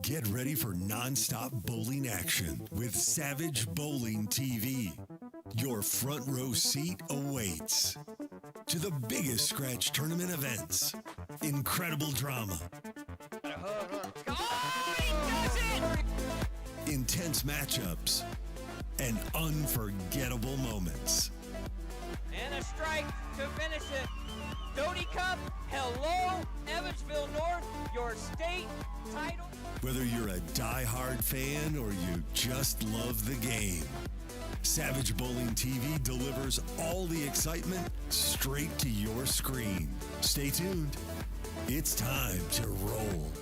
Get ready for non-stop bowling action with Savage Bowling TV. Your front row seat awaits. To the biggest scratch tournament events, incredible drama, intense matchups, and unforgettable moments. And a strike to finish it. Doty Cup, hello, Evansville North, your state title. Whether you're a die-hard fan or you just love the game, Savage Bowling TV delivers all the excitement straight to your screen. Stay tuned. It's time to roll.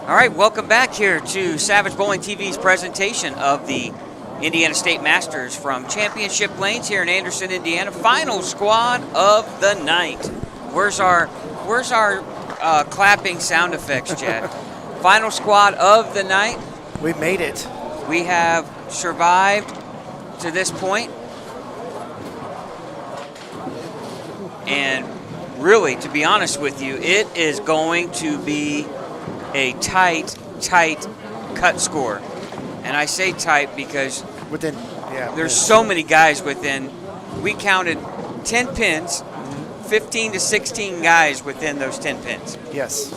All right, welcome back here to Savage Bowling TV's presentation of the Indiana State Masters from Championship Lanes here in Anderson, Indiana. Final squad of the night. Where's our clapping sound effects, Chad? Final squad of the night. We made it. We have survived to this point. And really, to be honest with you, it is going to be a tight cut score. And I say tight because there's so many guys within. We counted 10 pins, 15 to 16 guys within those 10 pins. Yes.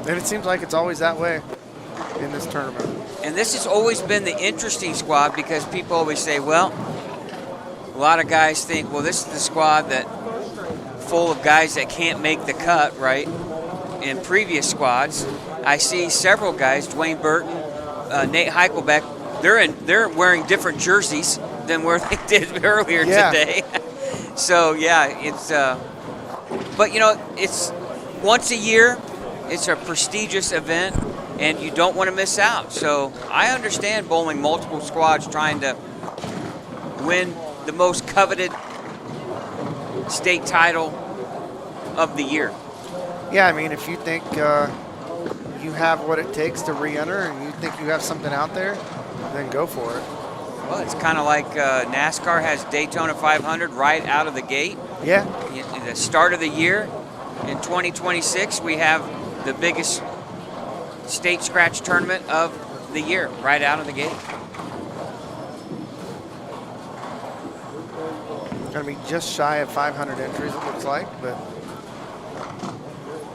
And it seems like it's always that way in this tournament. And this has always been the interesting squad because people always say, well, a lot of guys think, well, this is the squad that full of guys that can't make the cut, right? In previous squads, I see several guys, Dwayne Burton, Nate Heichelbeck, they're wearing different jerseys than where they did earlier today. So yeah, it's but you know, it's once a year, it's a prestigious event and you don't want to miss out. So I understand bowling multiple squads trying to win the most coveted state title of the year. Yeah, I mean, if you think you have what it takes to re-enter and you think you have something out there, then go for it. Well, it's kind of like NASCAR has Daytona 500 right out of the gate. Yeah. At the start of the year, in 2026, we have the biggest state scratch tournament of the year right out of the gate. Going to be just shy of 500 entries, it looks like, but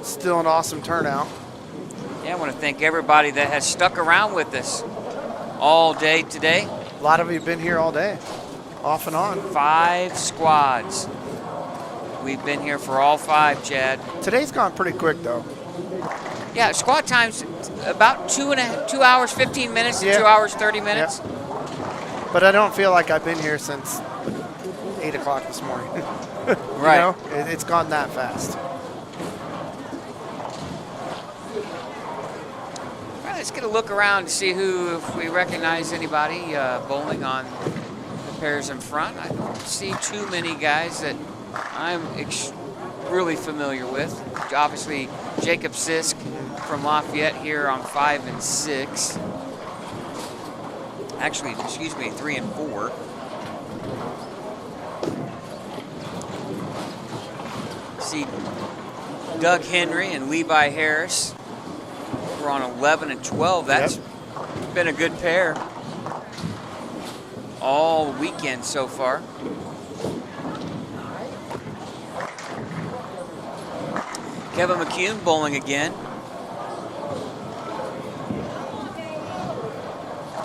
still an awesome turnout. Yeah, I want to thank everybody that has stuck around with us all day today. A lot of you have been here all day, off and on. 5 squads. We've been here for all 5, Chad. Today's gone pretty quick, though. Yeah, squad time's about 2 hours, 15 minutes to 2 hours, 30 minutes. Yeah. But I don't feel like I've been here since 8 o'clock this morning. Right. You know, it's gone that fast. Well, let's get a look around to see if we recognize anybody bowling on the pairs in front. I don't see too many guys that I'm really familiar with. Obviously, Jacob Sisk from Lafayette here on 5 and 6. Actually, excuse me, 3 and 4. See Doug Henry and Levi Harris. We're on 11 and 12. That's been a good pair all weekend so far. Kevin McCune bowling again.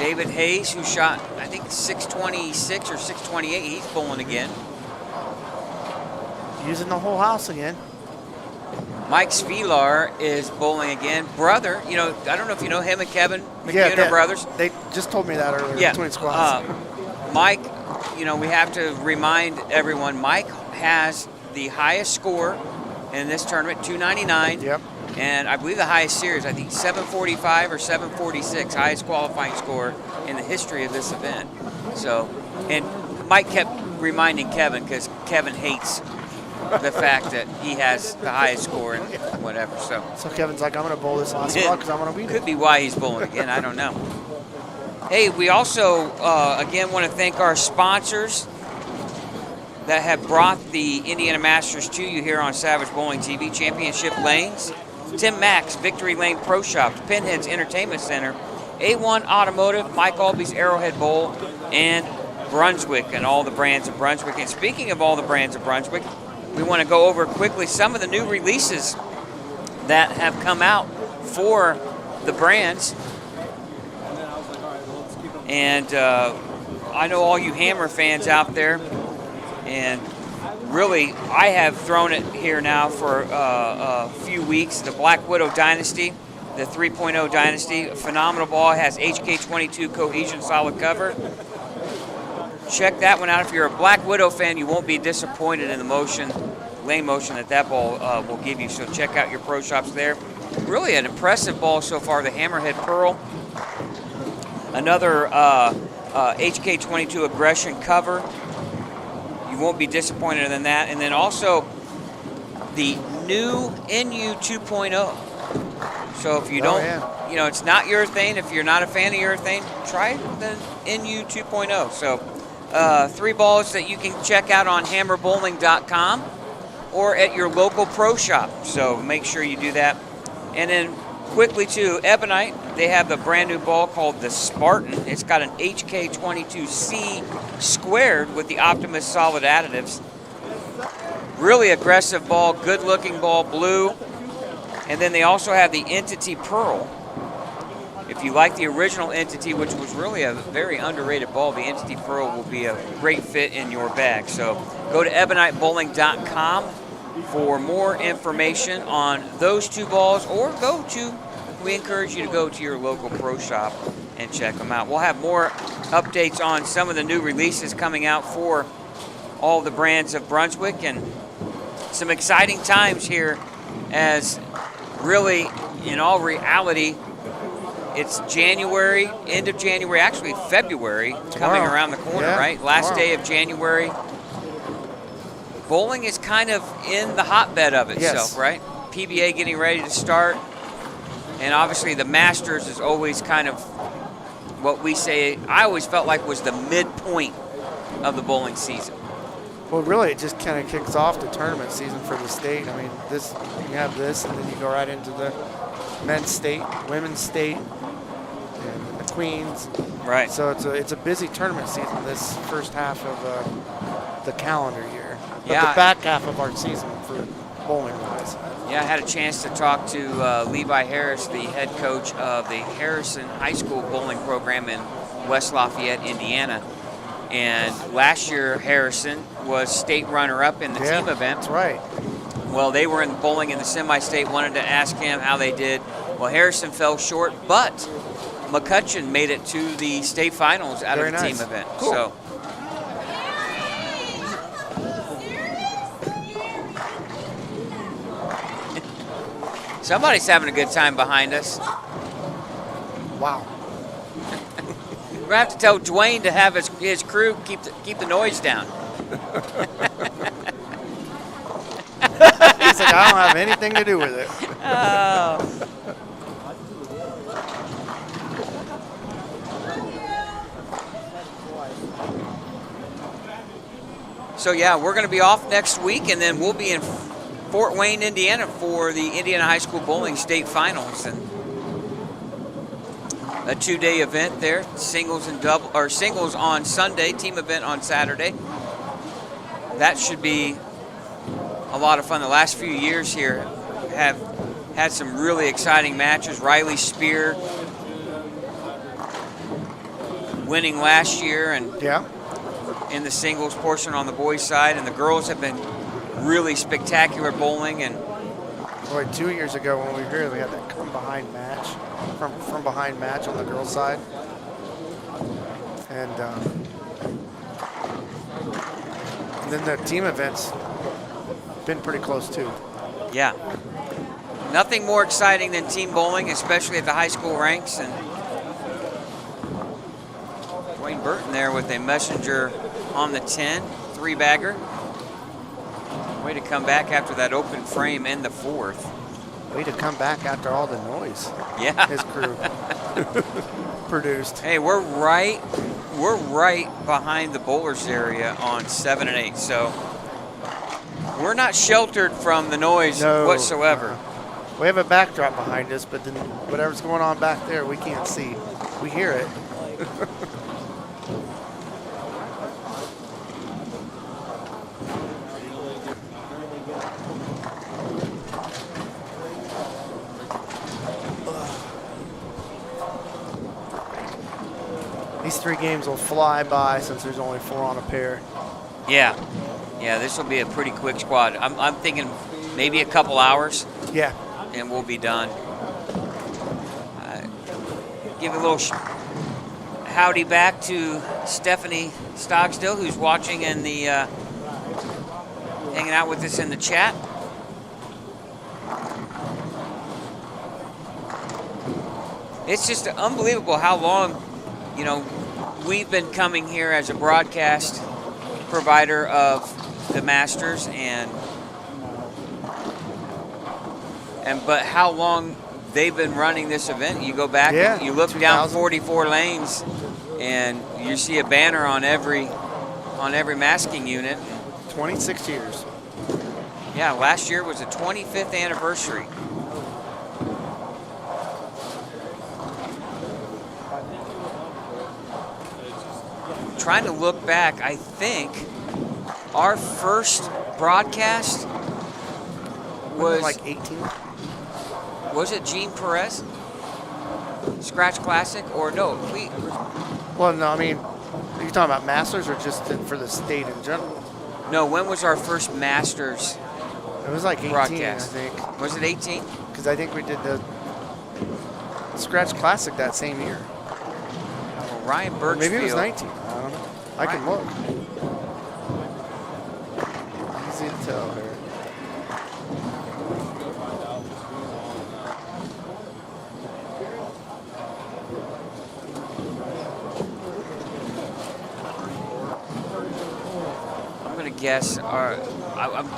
David Hayes, who shot, I think, 626 or 628, he's bowling again. Using the whole house again. Mike Svilar is bowling again. Brother, you know, I don't know if you know him and Kevin McCune are brothers. They just told me that earlier, between squads. Mike, you know, we have to remind everyone, Mike has the highest score in this tournament, 299. Yep. And I believe the highest series, I think 745 or 746, highest qualifying score in the history of this event. So, and Mike kept reminding Kevin because Kevin hates the fact that he has the highest score and whatever. So Kevin's like, I'm going to bowl this last spot because I want to beat it. Could be why he's bowling again. I don't know. Hey, we also, again, want to thank our sponsors that have brought the Indiana Masters to you here on Savage Bowling TV. Championship Lanes, Tim Mack's Victory Lane Pro Shops, Pinhead's Entertainment Center, A1 Automotive, Mike Alby's Arrowhead Bowl, and Brunswick and all the brands of Brunswick. And speaking of all the brands of Brunswick, we want to go over quickly some of the new releases that have come out for the brands. And I know all you Hammer fans out there, and really, I have thrown it here now for a few weeks. The Black Widow Dynasty, the 3.0 Dynasty, phenomenal ball, has HK22 cohesion solid cover. Check that one out. If you're a Black Widow fan, you won't be disappointed in the motion. lane motion that ball will give you. So check out your pro shops there. Really an impressive ball so far, the Hammerhead Pearl. Another HK22 aggression cover. You won't be disappointed in that. And then also the new NU 2.0. So if you don't, you know, it's not urethane. If you're not a fan of urethane, try the NU 2.0. So 3 balls that you can check out on hammerbowling.com or at your local pro shop. So make sure you do that. And then quickly too, Ebonite, they have a brand new ball called the Spartan. It's got an HK22C squared with the Optimus solid additives. Really aggressive ball, good looking ball, blue. And then they also have the Entity Pearl. If you like the original Entity, which was really a very underrated ball, the Entity Pearl will be a great fit in your bag. So go to ebonitebowling.com for more information on those 2 balls, or we encourage you to go to your local pro shop and check them out. We'll have more updates on some of the new releases coming out for all the brands of Brunswick, and some exciting times here, as really, in all reality, it's January, end of January, actually February, coming around the corner, right? Last day of January. Bowling is kind of in the hotbed of itself, right? PBA getting ready to start. And obviously the Masters is always kind of what we say, I always felt like was the midpoint of the bowling season. Well, really, it just kind of kicks off the tournament season for the state. I mean, you have this, and then you go right into the men's state, women's state, and the Queens. Right. So it's a busy tournament season this first half of the calendar year. But the back half of our season for bowling-wise. Yeah, I had a chance to talk to Levi Harris, the head coach of the Harrison High School bowling program in West Lafayette, Indiana. And last year, Harrison was state runner-up in the team event. That's right. Well, they were in bowling in the semi-state, wanted to ask him how they did. Well, Harrison fell short, but McCutcheon made it to the state finals out of the team event. Cool. So. Somebody's having a good time behind us. Wow. We're gonna have to tell Dwayne to have his crew keep the noise down. He's like, I don't have anything to do with it. Oh. So yeah, we're going to be off next week, and then we'll be in Fort Wayne, Indiana, for the Indiana High School Bowling State Finals, and a 2-day event there, singles and double, or singles on Sunday, team event on Saturday. That should be a lot of fun. The last few years here have had some really exciting matches. Riley Spear winning last year, and in the singles portion on the boys' side, and the girls have been really spectacular bowling. And boy, 2 years ago when we were here, we had that come behind match, from behind match on the girls' side, and then the team events been pretty close too. Yeah, nothing more exciting than team bowling, especially at the high school ranks. And Dwayne Burton there with a messenger on the 10, 3-bagger. Way to come back after that open frame in the 4th. Way to come back after all the noise. Yeah. His crew produced. Hey, we're right behind the bowlers area on 7 and 8. So we're not sheltered from the noise whatsoever. We have a backdrop behind us, but then whatever's going on back there, we can't see. We hear it. These 3 games will fly by since there's only 4 on a pair. Yeah, this will be a pretty quick squad. I'm thinking maybe a couple hours. Yeah. And we'll be done. Give a little howdy back to Stephanie Stockstill, who's watching in the hanging out with us in the chat. It's just unbelievable how long, you know, we've been coming here as a broadcast provider of the Masters, but how long they've been running this event. You go back and you look down 44 lanes, and you see a banner on every masking unit. 26 years. Yeah, last year was the 25th anniversary. Trying to look back, I think our first broadcast was like 18. Was it Gene Perez? Scratch Classic, or no? Well, no, I mean, are you talking about Masters or just for the state in general? No, when was our first Masters? It was like 18, broadcast? I think. Was it 18? Because I think we did the Scratch Classic that same year. Well, Ryan Birchfield. Maybe it was 19. I don't know. I can look. Easy to tell here. I'm going to guess I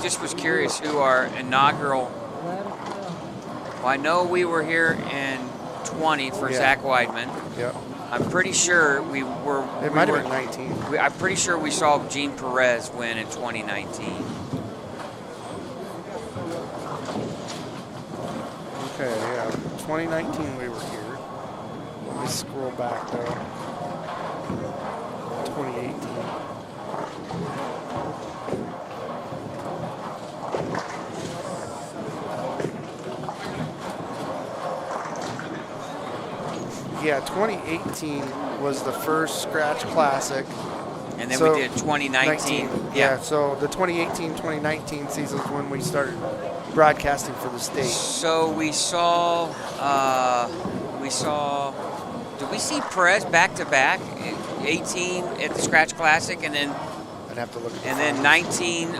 just was curious who our inaugural. Well, I know we were here in 20 for Zach Weidman. Yep. I'm pretty sure we were. It might have been 19. I'm pretty sure we saw Gene Perez win in 2019. Okay, yeah. 2019 we were here. Let me scroll back though. 2018. Yeah, 2018 was the first Scratch Classic. And then we did 2019. Yeah, so the 2018-2019 season is when we started broadcasting for the state. So we saw, did we see Perez back-to-back? 18 at the Scratch Classic, and then I'd have to look at and then 19,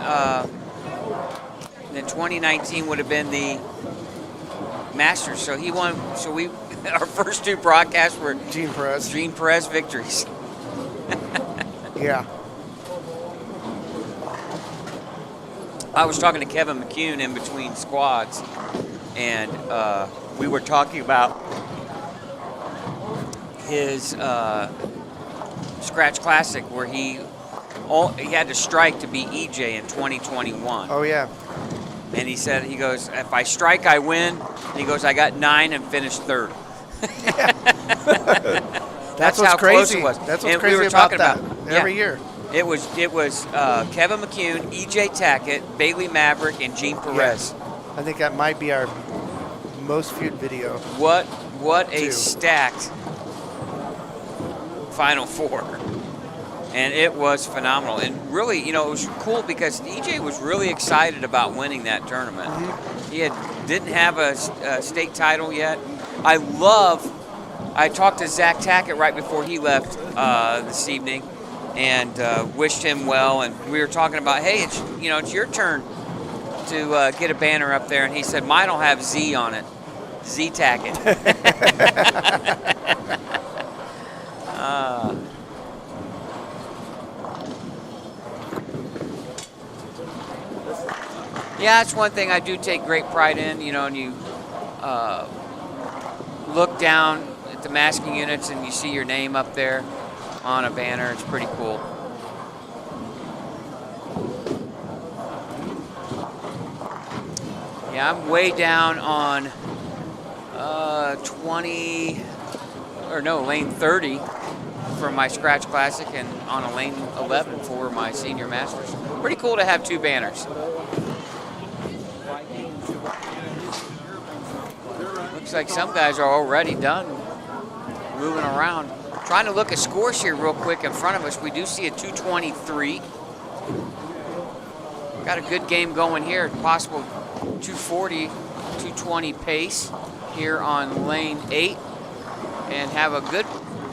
then 2019 would have been the Masters. So he won, so we, our first two broadcasts were Gene Perez victories. Yeah. I was talking to Kevin McCune in between squads, and we were talking about his Scratch Classic where he had to strike to beat EJ in 2021. Oh, yeah. And he said, he goes, if I strike, I win. And he goes, I got 9 and finished third. That's how close it was. That's what's and crazy we were about talking that. about Every year. It was Kevin McCune, EJ Tackett, Bailey Maverick, and Gene Perez. Yeah. I think that might be our most viewed video. What a stacked Final Four. And it was phenomenal. And really, you know, it was cool because EJ was really excited about winning that tournament. Mm-hmm. He didn't have a state title yet. I talked to Zach Tackett right before he left this evening and wished him well. And we were talking about, hey, it's your turn to get a banner up there. And he said, mine will have Z on it. Z Tackett. Yeah, it's one thing I do take great pride in, and you look down at the masking units and you see your name up there on a banner. It's pretty cool. Yeah, I'm way down on lane 30 for my Scratch Classic and on a lane 11 for my Senior Masters. Pretty cool to have two banners. Looks like some guys are already done moving around. Trying to look at scores here real quick in front of us. We do see a 223. Got a good game going here. Possible 240, 220 pace here on lane 8. And have a good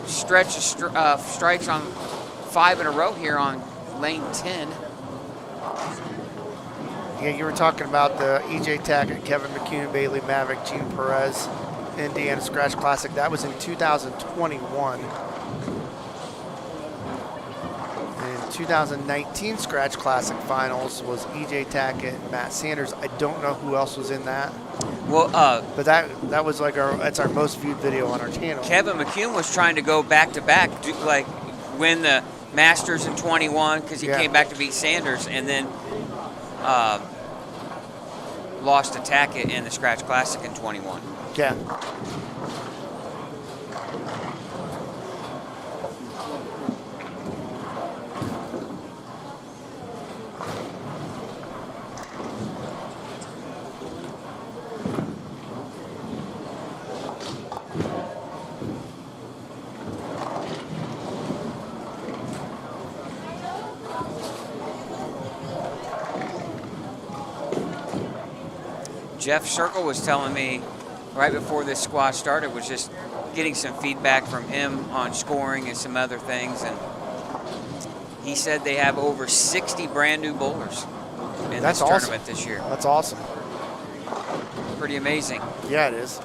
stretch of strikes on 5 in a row here on lane 10. Yeah, you were talking about the E.J. Tackett, Kevin McCune, Bailey Mavick, Gene Perez, Indiana Scratch Classic. That was in 2021. In 2019 Scratch Classic Finals was E.J. Tackett and Matt Sanders. I don't know who else was in that. Well, but that was like that's our most viewed video on our channel. Kevin McCune was trying to go back to back, like win the Masters in 21 because he came back to beat Sanders, and then lost to Tackett in the Scratch Classic in 21. Yeah. Jeff Circle was telling me right before this squad started, was just getting some feedback from him on scoring and some other things, and he said they have over 60 brand new bowlers in this tournament this year. That's awesome. Pretty amazing. Yeah, it is.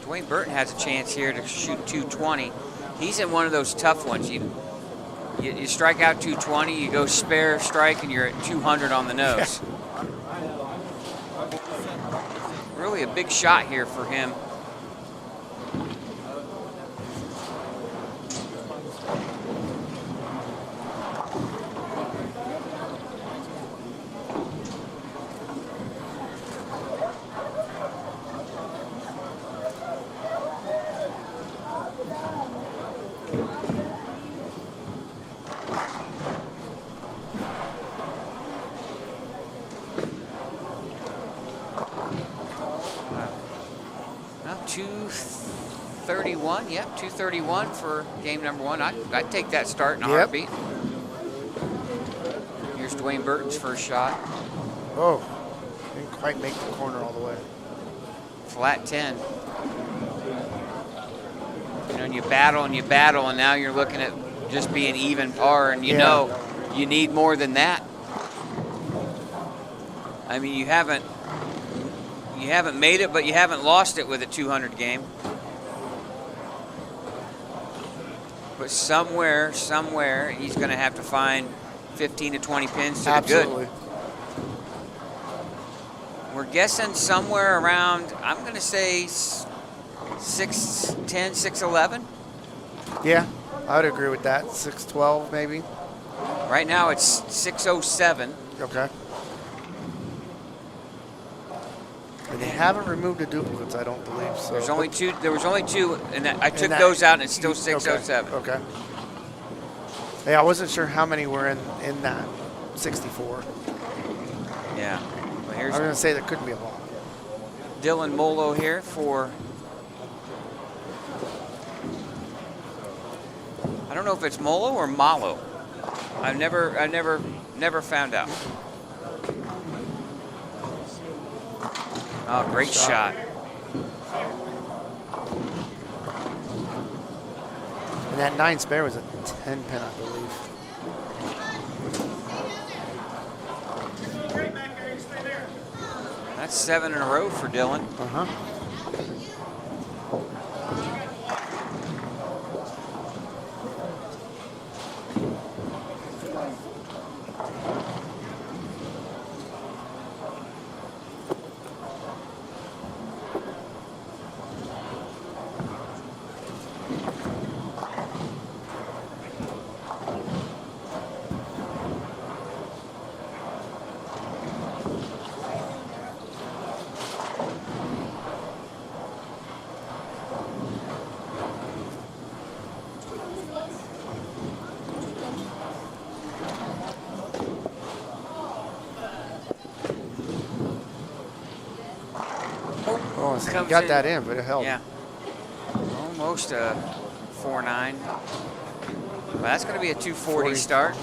Dwayne Burton has a chance here to shoot 220. He's in one of those tough ones. You strike out 220, you go spare strike, and you're at 200 on the nose. Really a big shot here for him. Well, 231, yep, 231 for game number one. I'd take that start in a heartbeat. Here's Dwayne Burton's first shot. Oh, didn't quite make the corner all the way. Flat 10. You know, and you battle, and now you're looking at just being even par, and you know you need more than that. I mean, you haven't made it, but you haven't lost it with a 200 game. But somewhere, he's going to have to find 15 to 20 pins to the good. We're guessing somewhere around, I'm going to say 610, 611. Yeah, I would agree with that. 612 maybe. Right now it's 607. Okay. And they haven't removed the duplicates, I don't believe so. There was only two, and I took those out, and it's still 607. Okay. Yeah, I wasn't sure how many were in that 64. Yeah. Well, here's I was going to say there couldn't be a lot. Dylan Molo here for, I don't know if it's Molo or Malo. I've never found out. Oh, great shot. And that 9 spare was a 10 pin, I believe. That's 7 in a row for Dylan. Uh-huh. Oh, so he got that in, but it held. Yeah. Almost a 4.9. Well, that's going to be a 240 start.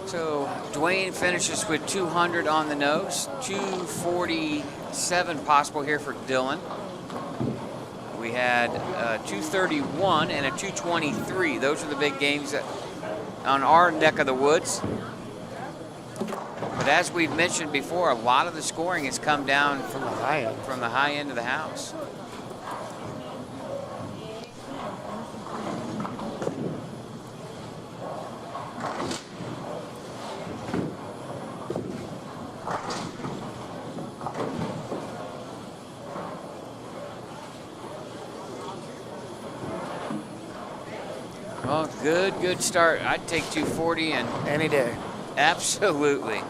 So Dwayne finishes with 200 on the nose, 240 7 possible here for Dylan. We had a 231 and a 223. Those are the big games that on our neck of the woods. But as we've mentioned before, a lot of the scoring has come down From the high end. from the high end of the house. Well, good start. I'd take 240 and Any day. absolutely.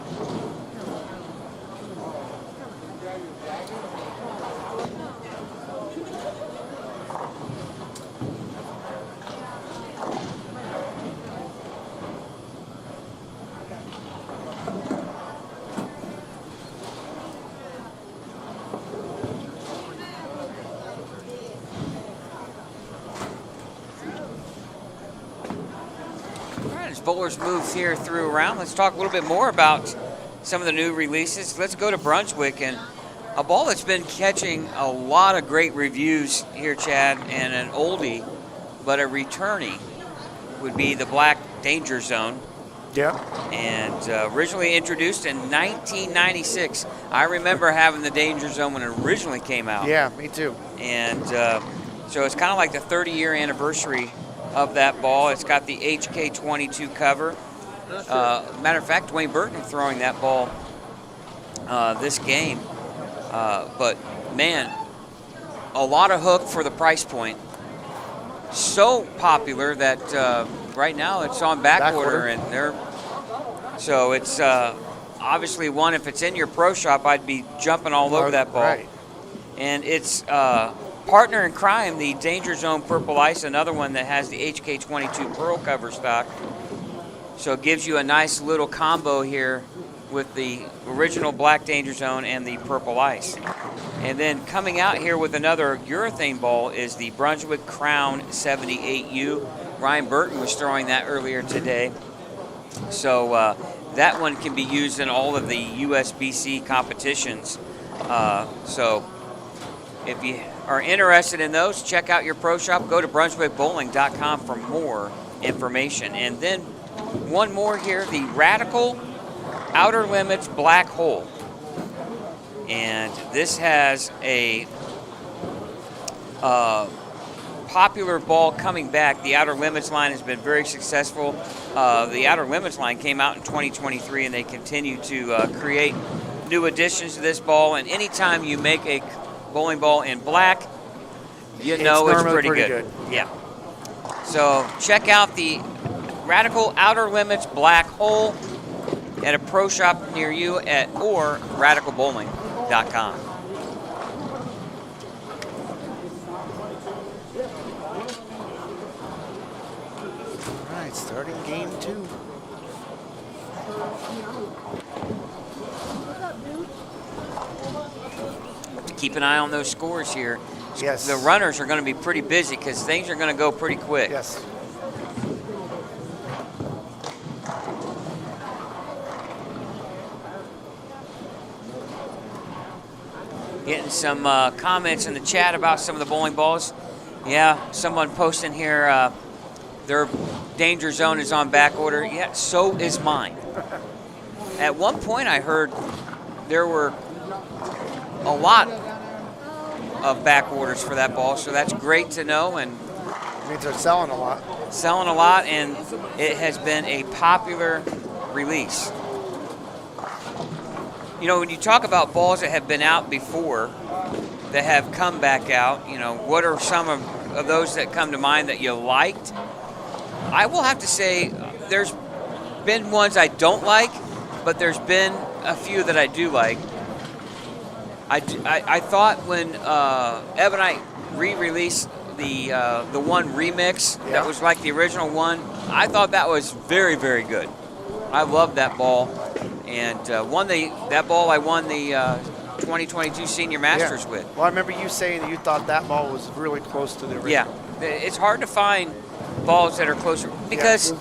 As bowlers move here through around, let's talk a little bit more about some of the new releases. Let's go to Brunswick, and a ball that's been catching a lot of great reviews here, Chad, and an oldie, but a returnee would be the Black Danger Zone. Yeah. And originally introduced in 1996. I remember having the Danger Zone when it originally came out. Yeah, me too. And so it's kind of like the 30-year anniversary of that ball. It's got the HK22 cover. Matter of fact, Dwayne Burton throwing that ball this game. But man, a lot of hook for the price point. So popular that right now it's on back order, and so it's obviously one. If it's in your pro shop, I'd be jumping all over that ball. Right. And it's partner in crime, the Danger Zone Purple Ice, another one that has the HK22 Pearl cover stock. So it gives you a nice little combo here with the original Black Danger Zone and the Purple Ice. And then coming out here with another urethane ball is the Brunswick Crown 78U. Ryan Burton was throwing that earlier today. So that one can be used in all of the USBC competitions. So if you are interested in those, check out your pro shop. Go to brunswickbowling.com for more information. And then one more here, the Radical Outer Limits Black Hole. And this has a popular ball coming back. The Outer Limits line has been very successful. The Outer Limits line came out in 2023, and they continue to create new additions to this ball. And anytime you make a bowling ball in black, you know it's pretty good. Yeah. So check out the Radical Outer Limits Black Hole at a pro shop near you or radicalbowling.com. All right, starting game 2. Keep an eye on those scores here. Yes. The runners are going to be pretty busy because things are going to go pretty quick. Yes. Getting some comments in the chat about some of the bowling balls. Yeah, someone posting here, their Danger Zone is on back order. Yeah, so is mine. At one point I heard there were a lot of back orders for that ball, so that's great to know. And It means they're selling a lot. selling a lot, and it has been a popular release. You know, when you talk about balls that have been out before, that have come back out, you know, what are some of those that come to mind that you liked? I will have to say there's been ones I don't like, but there's been a few that I do like. I thought when Ev and I re-released the one remix that was like the original one, I thought that was very, very good. I loved that ball, and that ball I won the 2022 Senior Masters with. Well, I remember you saying that you thought that ball was really close to the original. Yeah, it's hard to find balls that are closer because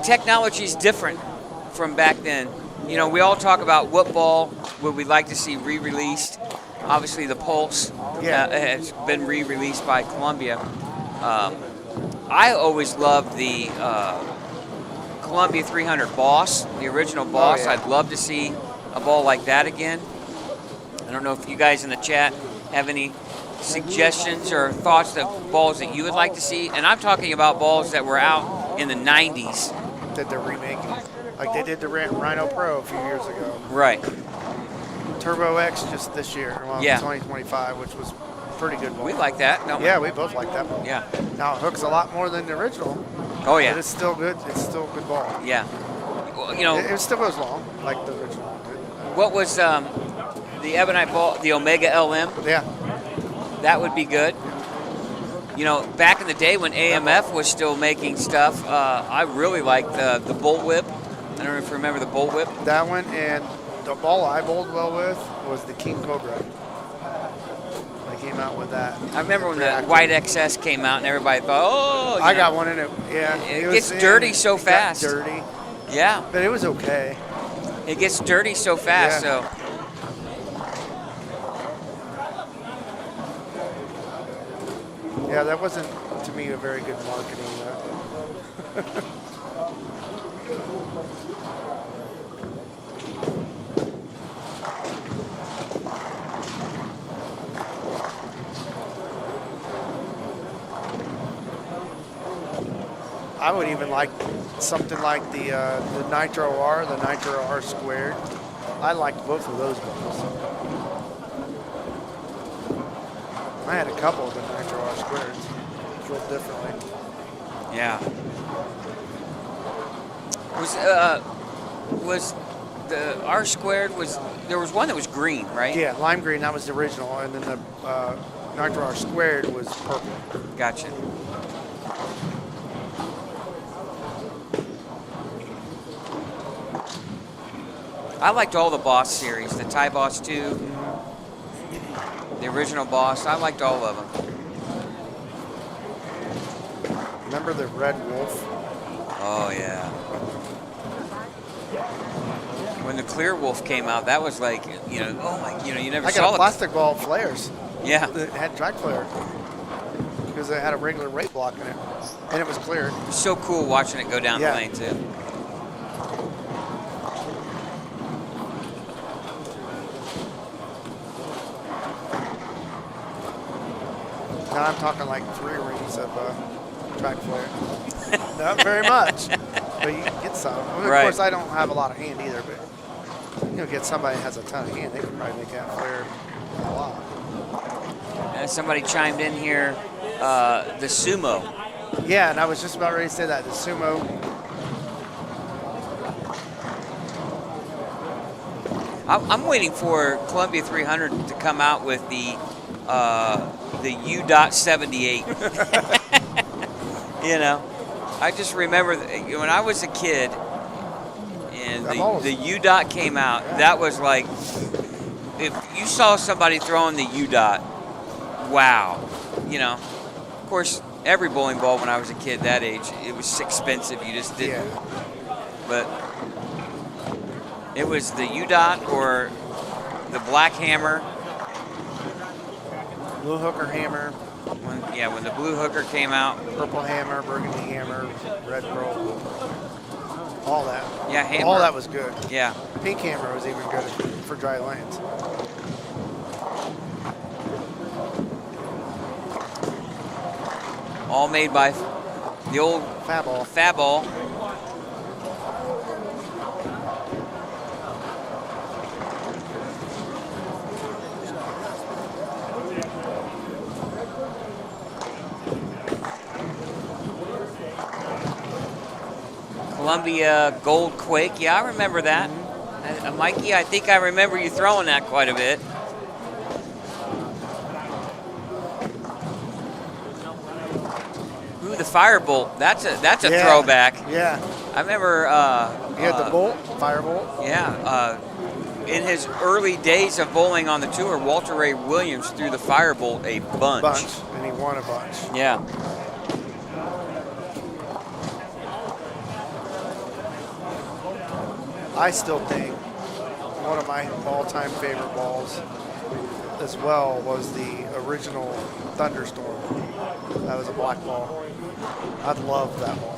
technology is different from back then. you know, we all talk about what ball would we like to see re-released. Obviously, the Pulse has been re-released by Columbia. I always loved the Columbia 300 Boss, the original Boss. Oh, yeah. I'd love to see a ball like that again. I don't know if you guys in the chat have any suggestions or thoughts of balls that you would like to see. And I'm talking about balls that were out in the 90s. That they're remaking. Like they did the Rhino Pro a few years ago. Right. Turbo X just this year, well, Yeah. 2025, which was pretty good ball. We like that, don't we? Yeah, we both like that ball. Yeah. Now it hooks a lot more than the original. Oh, yeah. But it's still good. It's still a good ball. Yeah. Well, you know, It still goes long, like the original did. what was the Ebonite ball, the Omega LM? Yeah. That would be good. You know, back in the day when AMF was still making stuff, I really liked the Bullwhip. I don't know if you remember the Bullwhip. That one, and the ball I bowled well with was the King Cobra. They came out with that. I remember when the White XS came out and everybody thought, oh, I got one in it. Yeah. It gets dirty so fast. Got dirty. Yeah. But it was okay. It gets dirty so fast, Yeah. so. Yeah, that wasn't, to me, a very good marketing. I would even like something like the Nitro R, the Nitro R squared. I liked both of those balls. I had a couple of the Nitro R squareds. Drilled differently. Yeah. Was the R squared there was one that was green, right? Yeah, lime green, that was the original, and then the Nitro R squared was purple. Gotcha. I liked all the Boss series, the Thai Boss 2, the original Boss. I liked all of them. Remember the Red Wolf? Oh, yeah. When the Clear Wolf came out, that was like, you know, oh my, you know, you never I saw got a the plastic ball of flares. Yeah. It had track flare. Because it had a regular rate block in it. And it was clear. So cool watching it go down the lane, too. Now I'm talking like 3 rings of track flare. Not very much, but you can get some. Well, of course, I don't have a lot of hand either, but you know, get somebody that has a ton of hand, they can probably make that flare a lot. And somebody chimed in here, the Sumo. Yeah, and I was just about ready to say that, the Sumo. I'm waiting for Columbia 300 to come out with the U.78. You know, I just remember when I was a kid and the U-Dot came out, that was like, if you saw somebody throwing the U-Dot, wow. You know, of course, every bowling ball when I was a kid that age, it was expensive. You just didn't. Yeah. But it was the U-Dot or the Black Hammer. Blue Hooker Hammer. When the Blue Hooker came out. Purple Hammer, Burgundy Hammer, Red Pearl. All that. Yeah, hammer. All that was good. Yeah. Pink Hammer was even good for dry lanes. All made by the old Fab-All. Columbia Gold Quake. Yeah, I remember that. Mikey, I think I remember you throwing that quite a bit. Ooh, the Firebolt. That's a throwback. Yeah. I remember. You had the Bolt, Firebolt. Yeah. In his early days of bowling on the tour, Walter Ray Williams threw the Firebolt a bunch. And he won a bunch. Yeah. I still think one of my all-time favorite balls as well was the original Thunderstorm. That was a black ball. I love that ball.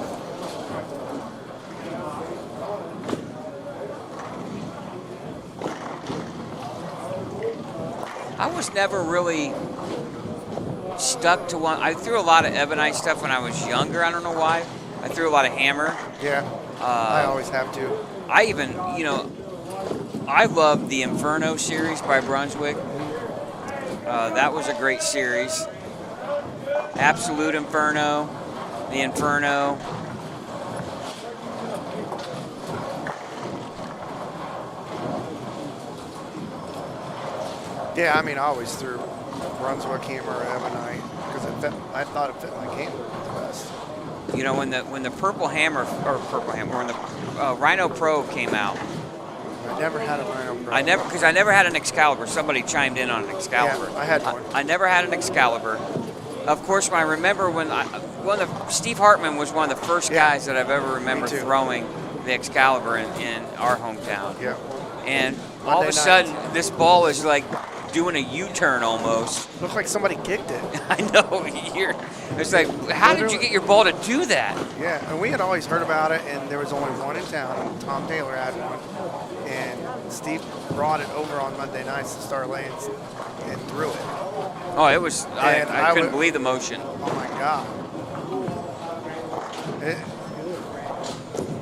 I was never really stuck to one. I threw a lot of ebonite stuff when I was younger. I don't know why. I threw a lot of hammer. Yeah, I always have to. I even, I love the Inferno series by Brunswick. That was a great series. Absolute Inferno, the Inferno. Yeah, I mean, I always threw Brunswick hammer or ebonite because I thought it fit my game the best. When the purple hammer, when the Rhino Pro came out. I never had a Rhino Pro. Because I never had an Excalibur. Somebody chimed in on an Excalibur. Yeah, I had one. I never had an Excalibur. Of course, I remember Steve Hartman was one of the first guys that I've ever remember throwing the Excalibur in our hometown. Yeah. And all of a sudden, this ball is like doing a U-turn almost. Looked like somebody kicked it. I know. It's like, how did you get your ball to do that? Yeah, and we had always heard about it, and there was only one in town. Tom Taylor had one, and Steve brought it over on Monday nights to Star Lanes and threw it. Oh, it was. I couldn't believe the motion. Oh my God!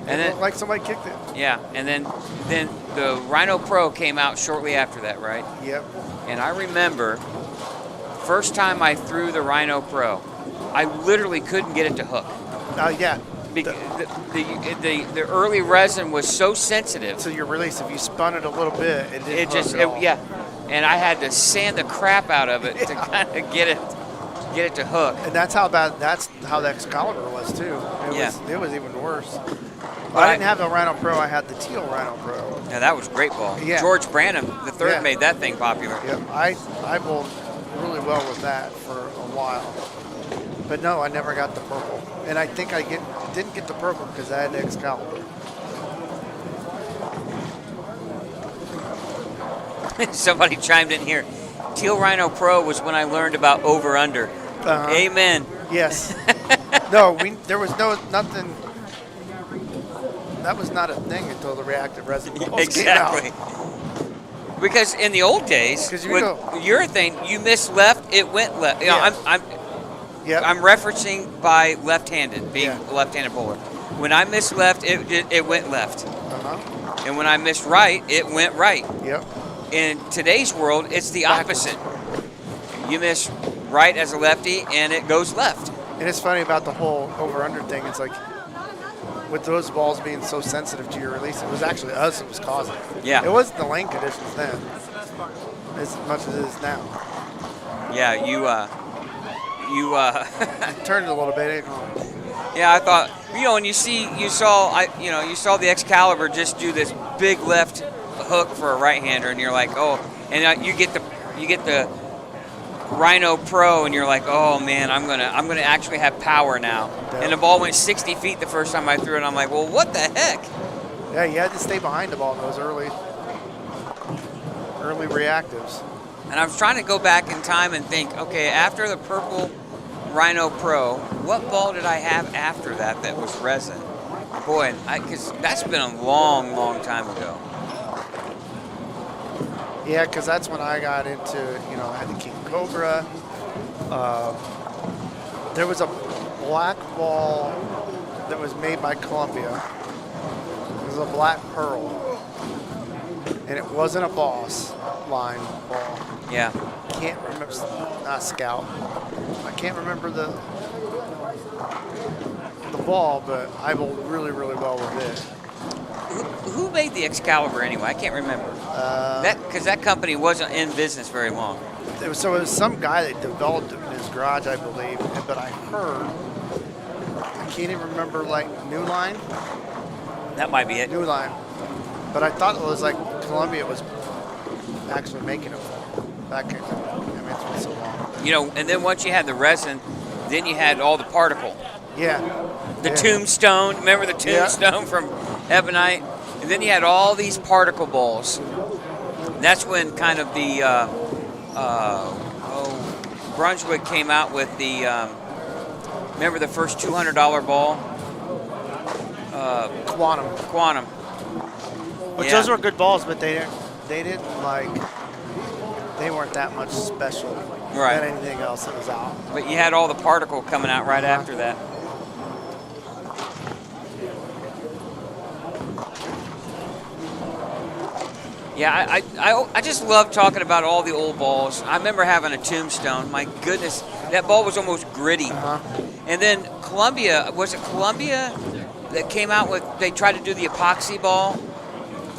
It looked like somebody kicked it. Yeah, and then the Rhino Pro came out shortly after that, right? Yep. And I remember, first time I threw the Rhino Pro, I literally couldn't get it to hook. Yeah. The early resin was so sensitive. So your release, if you spun it a little bit, it didn't hook at all. Yeah. And I had to sand the crap out of it to kind of get it to hook. And that's how the Excalibur was too. It was even worse. I didn't have the Rhino Pro. I had the teal Rhino Pro. Yeah, that was a great ball. Yeah. George Branham III made that thing popular. Yep. I bowled really well with that for a while. But no, I never got the purple. And I think I didn't get the purple because I had the Excalibur. Somebody chimed in here. Teal Rhino Pro was when I learned about over-under. Amen. Yes. No, there was nothing. That was not a thing until the reactive resin balls came out. Because in the old days, with your thing, you missed left, it went left. I'm referencing by left-handed, being a left-handed bowler. When I missed left, it went left. And when I missed right, it went right. Yep. In today's world, it's the opposite. You miss right as a lefty, and it goes left. And it's funny about the whole over-under thing. It's like, with those balls being so sensitive to your release, it was actually us that was causing it. Yeah. It wasn't the lane conditions then, as much as it is now. Yeah, you turned it a little bit. Yeah, I thought, and you saw the Excalibur just do this big left hook for a right-hander, and you're like, oh, and you get the Rhino Pro, and you're like, oh man, I'm gonna actually have power now. Yeah. And the ball went 60 feet the first time I threw it, and I'm like, well, what the heck? Yeah, you had to stay behind the ball in those early reactives. And I was trying to go back in time and think, okay, after the purple Rhino Pro, what ball did I have after that was resin? Boy, because that's been a long, long time ago. Yeah, because that's when I got into, I had the King Cobra. There was a black ball that was made by Columbia. It was a black pearl. And it wasn't a boss line ball. Yeah. Can't remember, not Scout. I can't remember the ball, but I bowled really, really well with it. Who made the Excalibur anyway? I can't remember. Because that company wasn't in business very long. It was some guy that developed it in his garage, I believe. But I heard, I can't even remember, New Line. That might be it. New Line. But I thought it was Columbia was actually making it back in. It's been so long. And then once you had the resin, then you had all the particle. Yeah. The tombstone. Remember the tombstone from Ebonite? And then you had all these particle balls. That's when kind of the Brunswick came out with the, remember the first $200 ball? Quantum. Which those were good balls, but they didn't like, they weren't that much special than anything else that was out. But you had all the particle coming out right after that. Yeah, I just love talking about all the old balls. I remember having a Tombstone. My goodness, that ball was almost gritty. And then Columbia, was it Columbia that came out with, they tried to do the epoxy ball,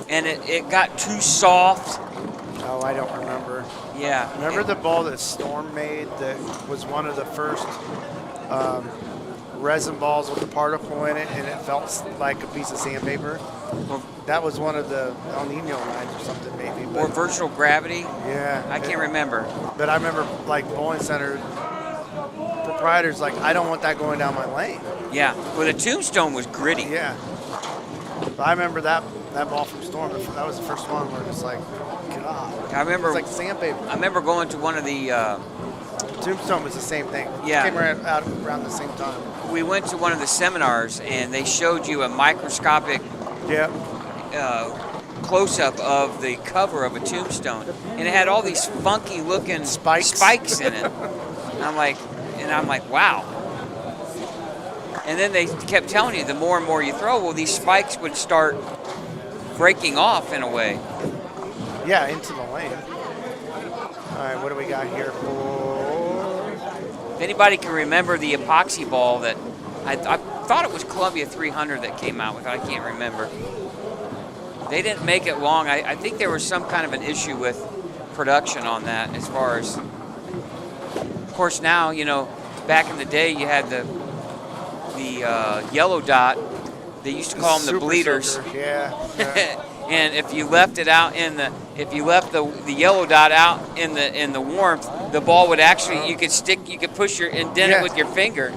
and it got too soft. Oh, I don't remember. Yeah. Remember the ball that Storm made that was one of the first resin balls with the particle in it, and it felt like a piece of sandpaper? That was one of the El Nino lines or something, maybe. Or virtual gravity? Yeah. I can't remember. But I remember, like, bowling center proprietors, like, I don't want that going down my lane. Yeah. Well, the Tombstone was gritty. Yeah. But I remember that ball from Storm. That was the first one where it was like, God. I remember. It's like sandpaper. I remember going to one of the. Tombstone was the same thing. Yeah. It came around the same time. We went to one of the seminars, and they showed you a microscopic close-up of the cover of a Tombstone, and it had all these funky-looking spikes in it. And I'm like, wow. And then they kept telling you the more and more you throw, well, these spikes would start breaking off in a way. Yeah, into the lane. All right, what do we got here for? If anybody can remember the epoxy ball that I thought it was Columbia 300 that came out with it. I can't remember. They didn't make it long. I think there was some kind of an issue with production on that as far as, of course, now, you know, back in the day you had the yellow dot. They used to call them the bleeders. Yeah. And if you left it out in the, if you left the yellow dot out in the warmth, the ball would actually, you could push your, indent it with your finger.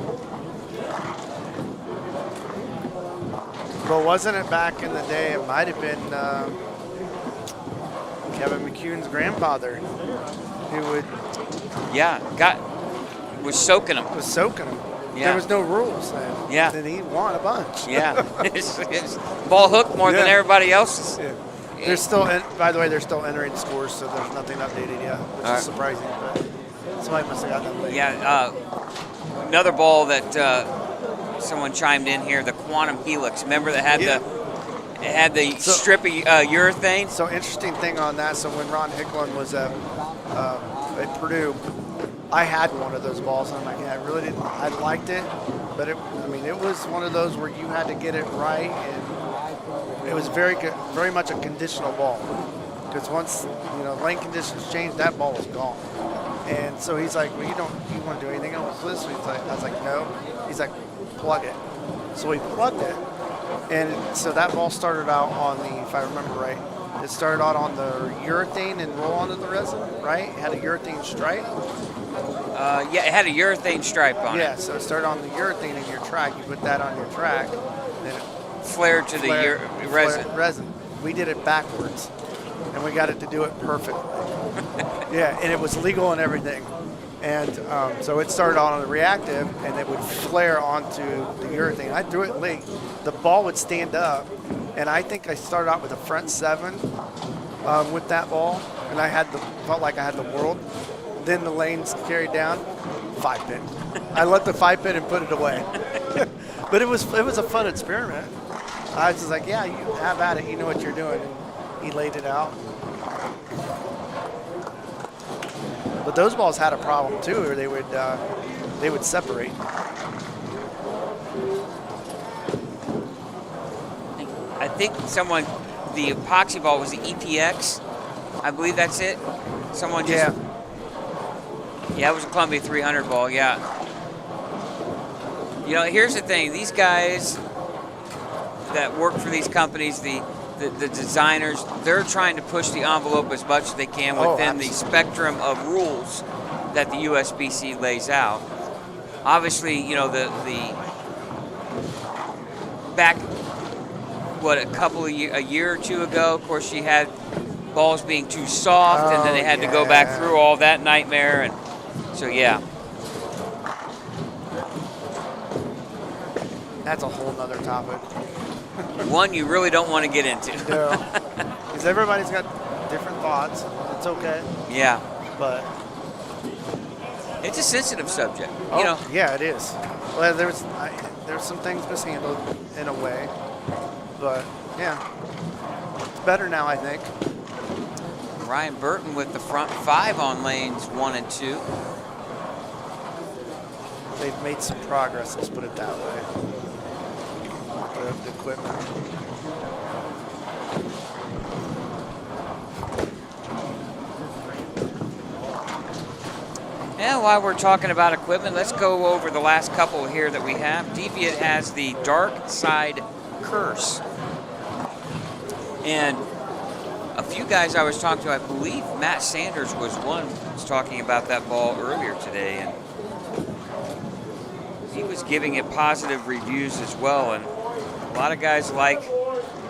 But wasn't it back in the day, it might have been Kevin McCune's grandfather who would... Yeah, was soaking them. Was soaking them. Yeah. There was no rules then. Yeah. Then he won a bunch. Yeah. It's ball hooked more than everybody else's. Yeah. They're still, by the way, they're still entering scores, so there's nothing updated yet, which is surprising. But somebody must have got that late. Yeah. Another ball that someone chimed in here, the Quantum Helix. Remember that had the strip of urethane? So interesting thing on that. So when Ron Hicklin was at Purdue, I had one of those balls, and I'm like, yeah, I really didn't. I liked it, but it was one of those where you had to get it right, and it was very good, very much a conditional ball. Because once lane conditions changed, that ball was gone. And so he's like, well, you want to do anything else with this? I was like, no. He's like, plug it. So we plugged it, and so that ball started out on the, if I remember right, it started out on the urethane and roll onto the resin, right? It had a urethane stripe. Yeah, it had a urethane stripe on it. Yeah, so it started on the urethane in your track. You put that on your track, then it flared to the resin. We did it backwards, and we got it to do it perfectly. Yeah, and it was legal and everything. And so it started on the reactive, and it would flare onto the urethane. I threw it late. The ball would stand up, and I think I started out with a front 7 with that ball, and felt like I had the world. Then the lanes carried down, 5-pin. I let the 5-pin and put it away. But it was a fun experiment. I was just like, yeah, you have at it. You know what you're doing. And he laid it out. But those balls had a problem too, where they would separate. I think the epoxy ball was the EPX. I believe that's it. Someone just. Yeah, it was a Columbia 300 ball. Yeah. Here's the thing: these guys that work for these companies, the designers, they're trying to push the envelope as much as they can within the spectrum of rules that the USBC lays out. Obviously, the back a year or two ago. Of course, she had balls being too soft, and then they had to go back through all that nightmare. And so, yeah. That's a whole nother topic. One you really don't want to get into. No. Because everybody's got different thoughts. It's okay. Yeah. But it's a sensitive subject. oh, You know. yeah, it is. Well, there's some things mishandled in a way, but yeah, it's better now, I think. Ryan Burton with the front 5 on lanes 1 and 2. They've made some progress. Let's put it that way. The equipment. And while we're talking about equipment, let's go over the last couple here that we have. Deviant has the Dark Side Curse. And a few guys I was talking to, I believe Matt Sanders was talking about that ball earlier today, and he was giving it positive reviews as well. And a lot of guys like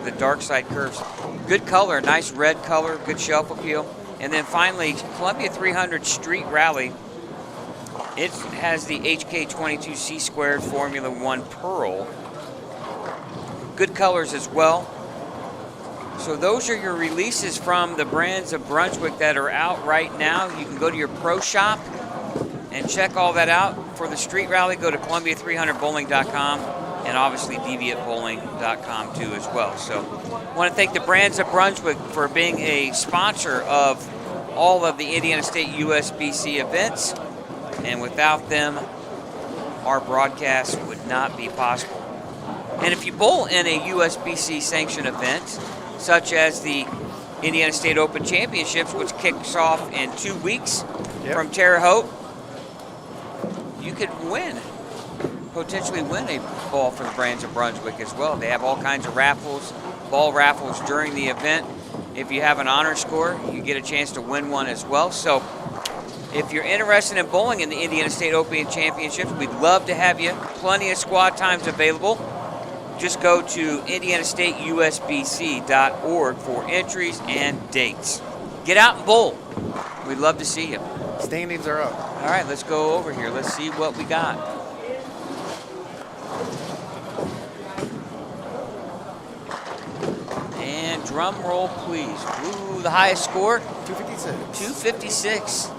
the Dark Side Curse. Good color, nice red color, good shelf appeal. And then finally, Columbia 300 Street Rally. It has the HK22C squared Formula 1 Pearl. Good colors as well. So those are your releases from the brands of Brunswick that are out right now. You can go to your pro shop and check all that out. For the Street Rally, go to Columbia300bowling.com and obviously deviantbowling.com too as well. So I want to thank the brands of Brunswick for being a sponsor of all of the Indiana State USBC events. And without them, our broadcast would not be possible. And if you bowl in a USBC sanctioned event, such as the Indiana State Open Championships, which kicks off in 2 weeks from Terre Haute, you could potentially win a ball for the brands of Brunswick as well. They have all kinds of raffles, ball raffles during the event. If you have an honor score, you get a chance to win one as well. So if you're interested in bowling in the Indiana State Open Championships, we'd love to have you. Plenty of squad times available. Just go to indianastateusbc.org for entries and dates. Get out and bowl. We'd love to see you. Standings are up. All right, let's go over here. Let's see what we got. And drum roll, please. Ooh, the highest score? 256. 256.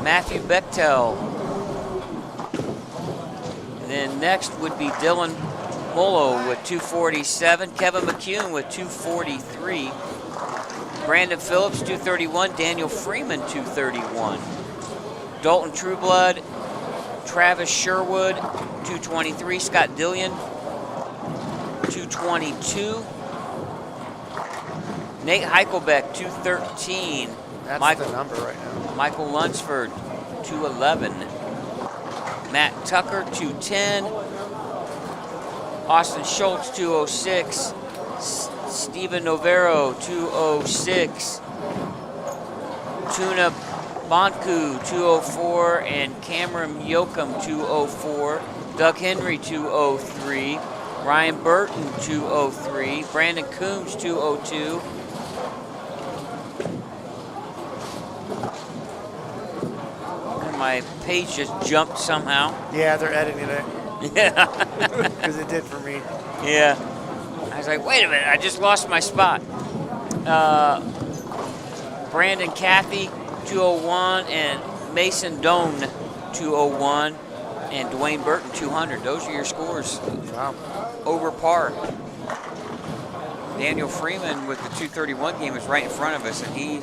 Matthew Bechtel. And then next would be Dylan Molo with 247. Kevin McCune with 243. Brandon Phillips, 231. Daniel Freeman, 231. Dalton Trueblood. Travis Sherwood, 223. Scott Dillion, 222. Nate Heichelbeck, 213. That's the number right now. Michael Lunsford, 211. Matt Tucker, 210. Austin Schultz, 206. Steven Novero, 206. Tuna Bonku, 204. And Cameron Yoakum, 204. Doug Henry, 203. Ryan Burton, 203. Brandon Coombs, 202. My page just jumped somehow. Yeah, they're editing it. Yeah. Because it did for me. Yeah. I was like, wait a minute, I just lost my spot. Brandon Cathy, 201, and Mason Doan, 201, and Dwayne Burton, 200. Those are your scores. Wow. Over par. Daniel Freeman with the 231 game is right in front of us, and he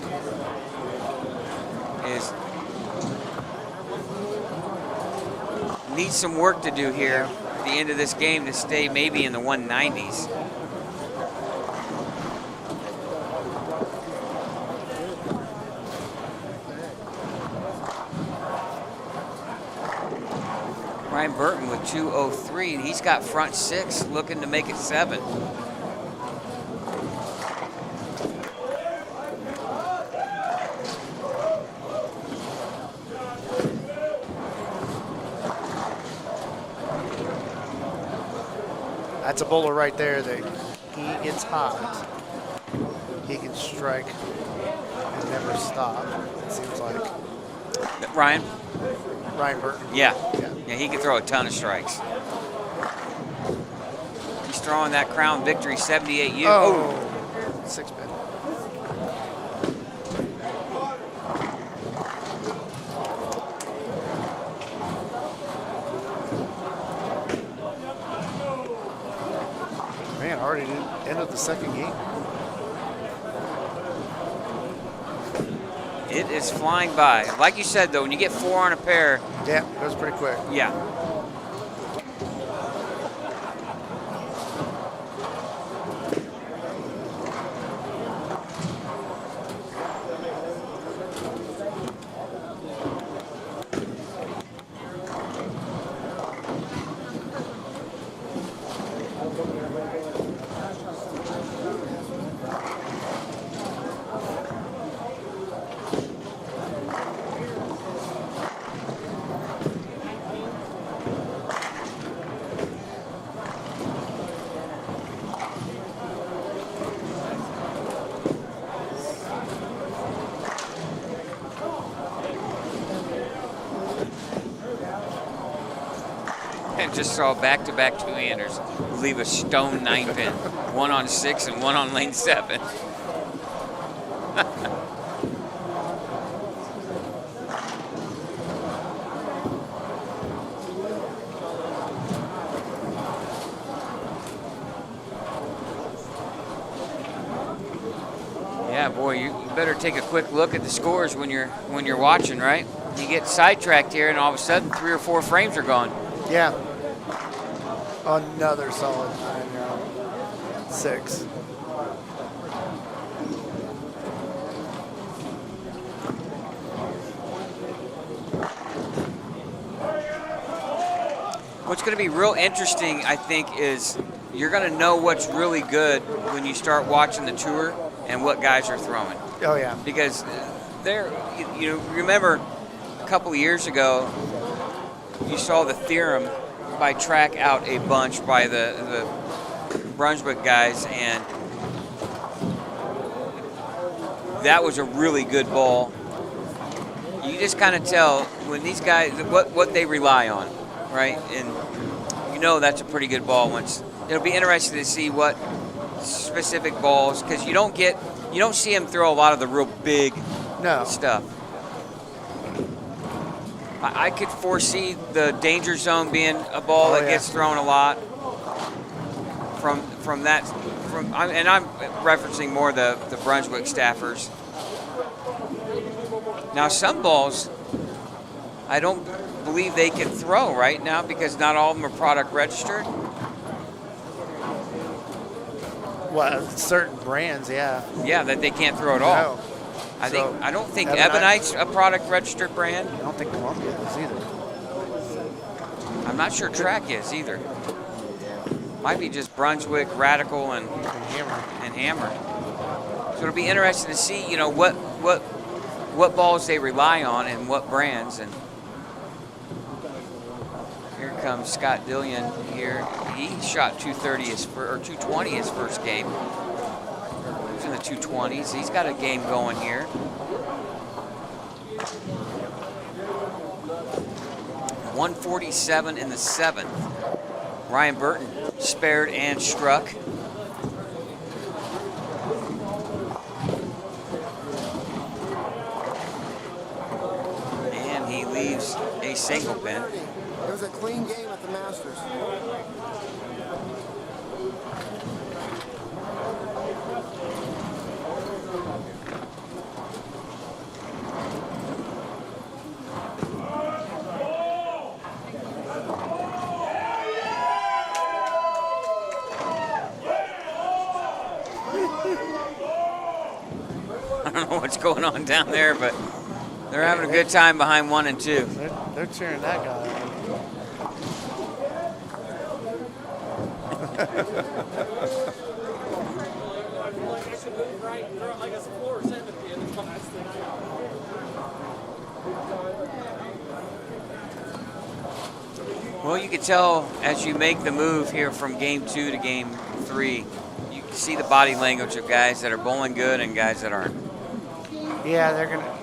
needs some work to do here at the end of this game to stay maybe in the 190s. Ryan Burton with 203, and he's got front 6 looking to make it 7. That's a bowler right there that he gets hot, he can strike and never stop, it seems like. Ryan Burton. Yeah, he can throw a ton of strikes. He's throwing that Crown Victory 78U. Oh, 6-pin. Man, already ended the second game. It is flying by. Like you said, though, when you get 4 on a pair. Yeah, it goes pretty quick. Yeah. Just saw back-to-back two-handers leave a stone 9-pin. One on 6 and one on lane 7. Yeah, boy, you better take a quick look at the scores when you're watching, right? You get sidetracked here, and all of a sudden 3 or 4 frames are gone. Yeah. Another solid 9 6. What's going to be real interesting, I think, is you're going to know what's really good when you start watching the tour and what guys are throwing. Oh, yeah. Because remember a couple of years ago, you saw the Theorem by track out a bunch by the Brunswick guys, and that was a really good ball. You just kind of tell when these guys what they rely on, right? And you know that's a pretty good ball. It'll be interesting to see what specific balls, because you don't see him throw a lot of the real big stuff. I could foresee the danger zone being a ball that gets thrown a lot from that. And I'm referencing more the Brunswick staffers. Now, some balls, I don't believe they can throw right now because not all of them are product registered. Well, certain brands, yeah. Yeah, that they can't throw at all. No. I don't think Ebonite's a product registered brand. I don't think Columbia is either. I'm not sure Track is either. Might be just Brunswick, Radical, and Hammer. So it'll be interesting to see, what balls they rely on and what brands. And here comes Scott Dillion here. He shot 220 his first game. In the 220s. He's got a game going here. .147 in the 7th. Ryan Burton spared and struck. And he leaves a single pin. It was a clean game at the Masters. I don't know what's going on down there, but they're having a good time behind 1 and 2. They're cheering that guy on. Well, you can tell as you make the move here from game 2 to game 3, see the body language of guys that are bowling good and guys that aren't. Yeah, they're going to.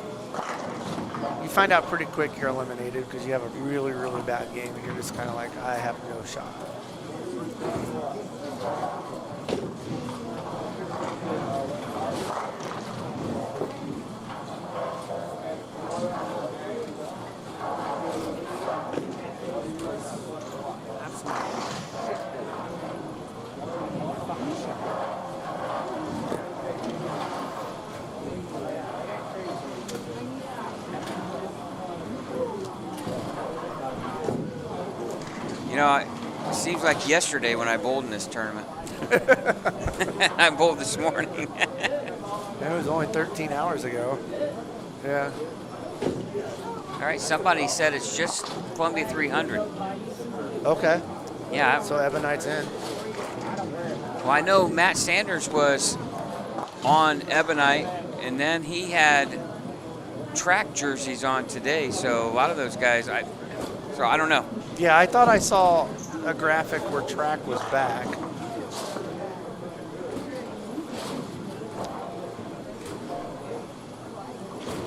You find out pretty quick you're eliminated because you have a really, really bad game and you're just kind of like, I have no shot. You know, it seems like yesterday when I bowled in this tournament. I bowled this morning. It was only 13 hours ago. Yeah. All right, somebody said it's just Columbia 300. Okay. Yeah. So Ebonite's in. Well, I know Matt Sanders was on Ebonite, and then he had track jerseys on today. So a lot of those guys, I don't know. Yeah, I thought I saw a graphic where track was back.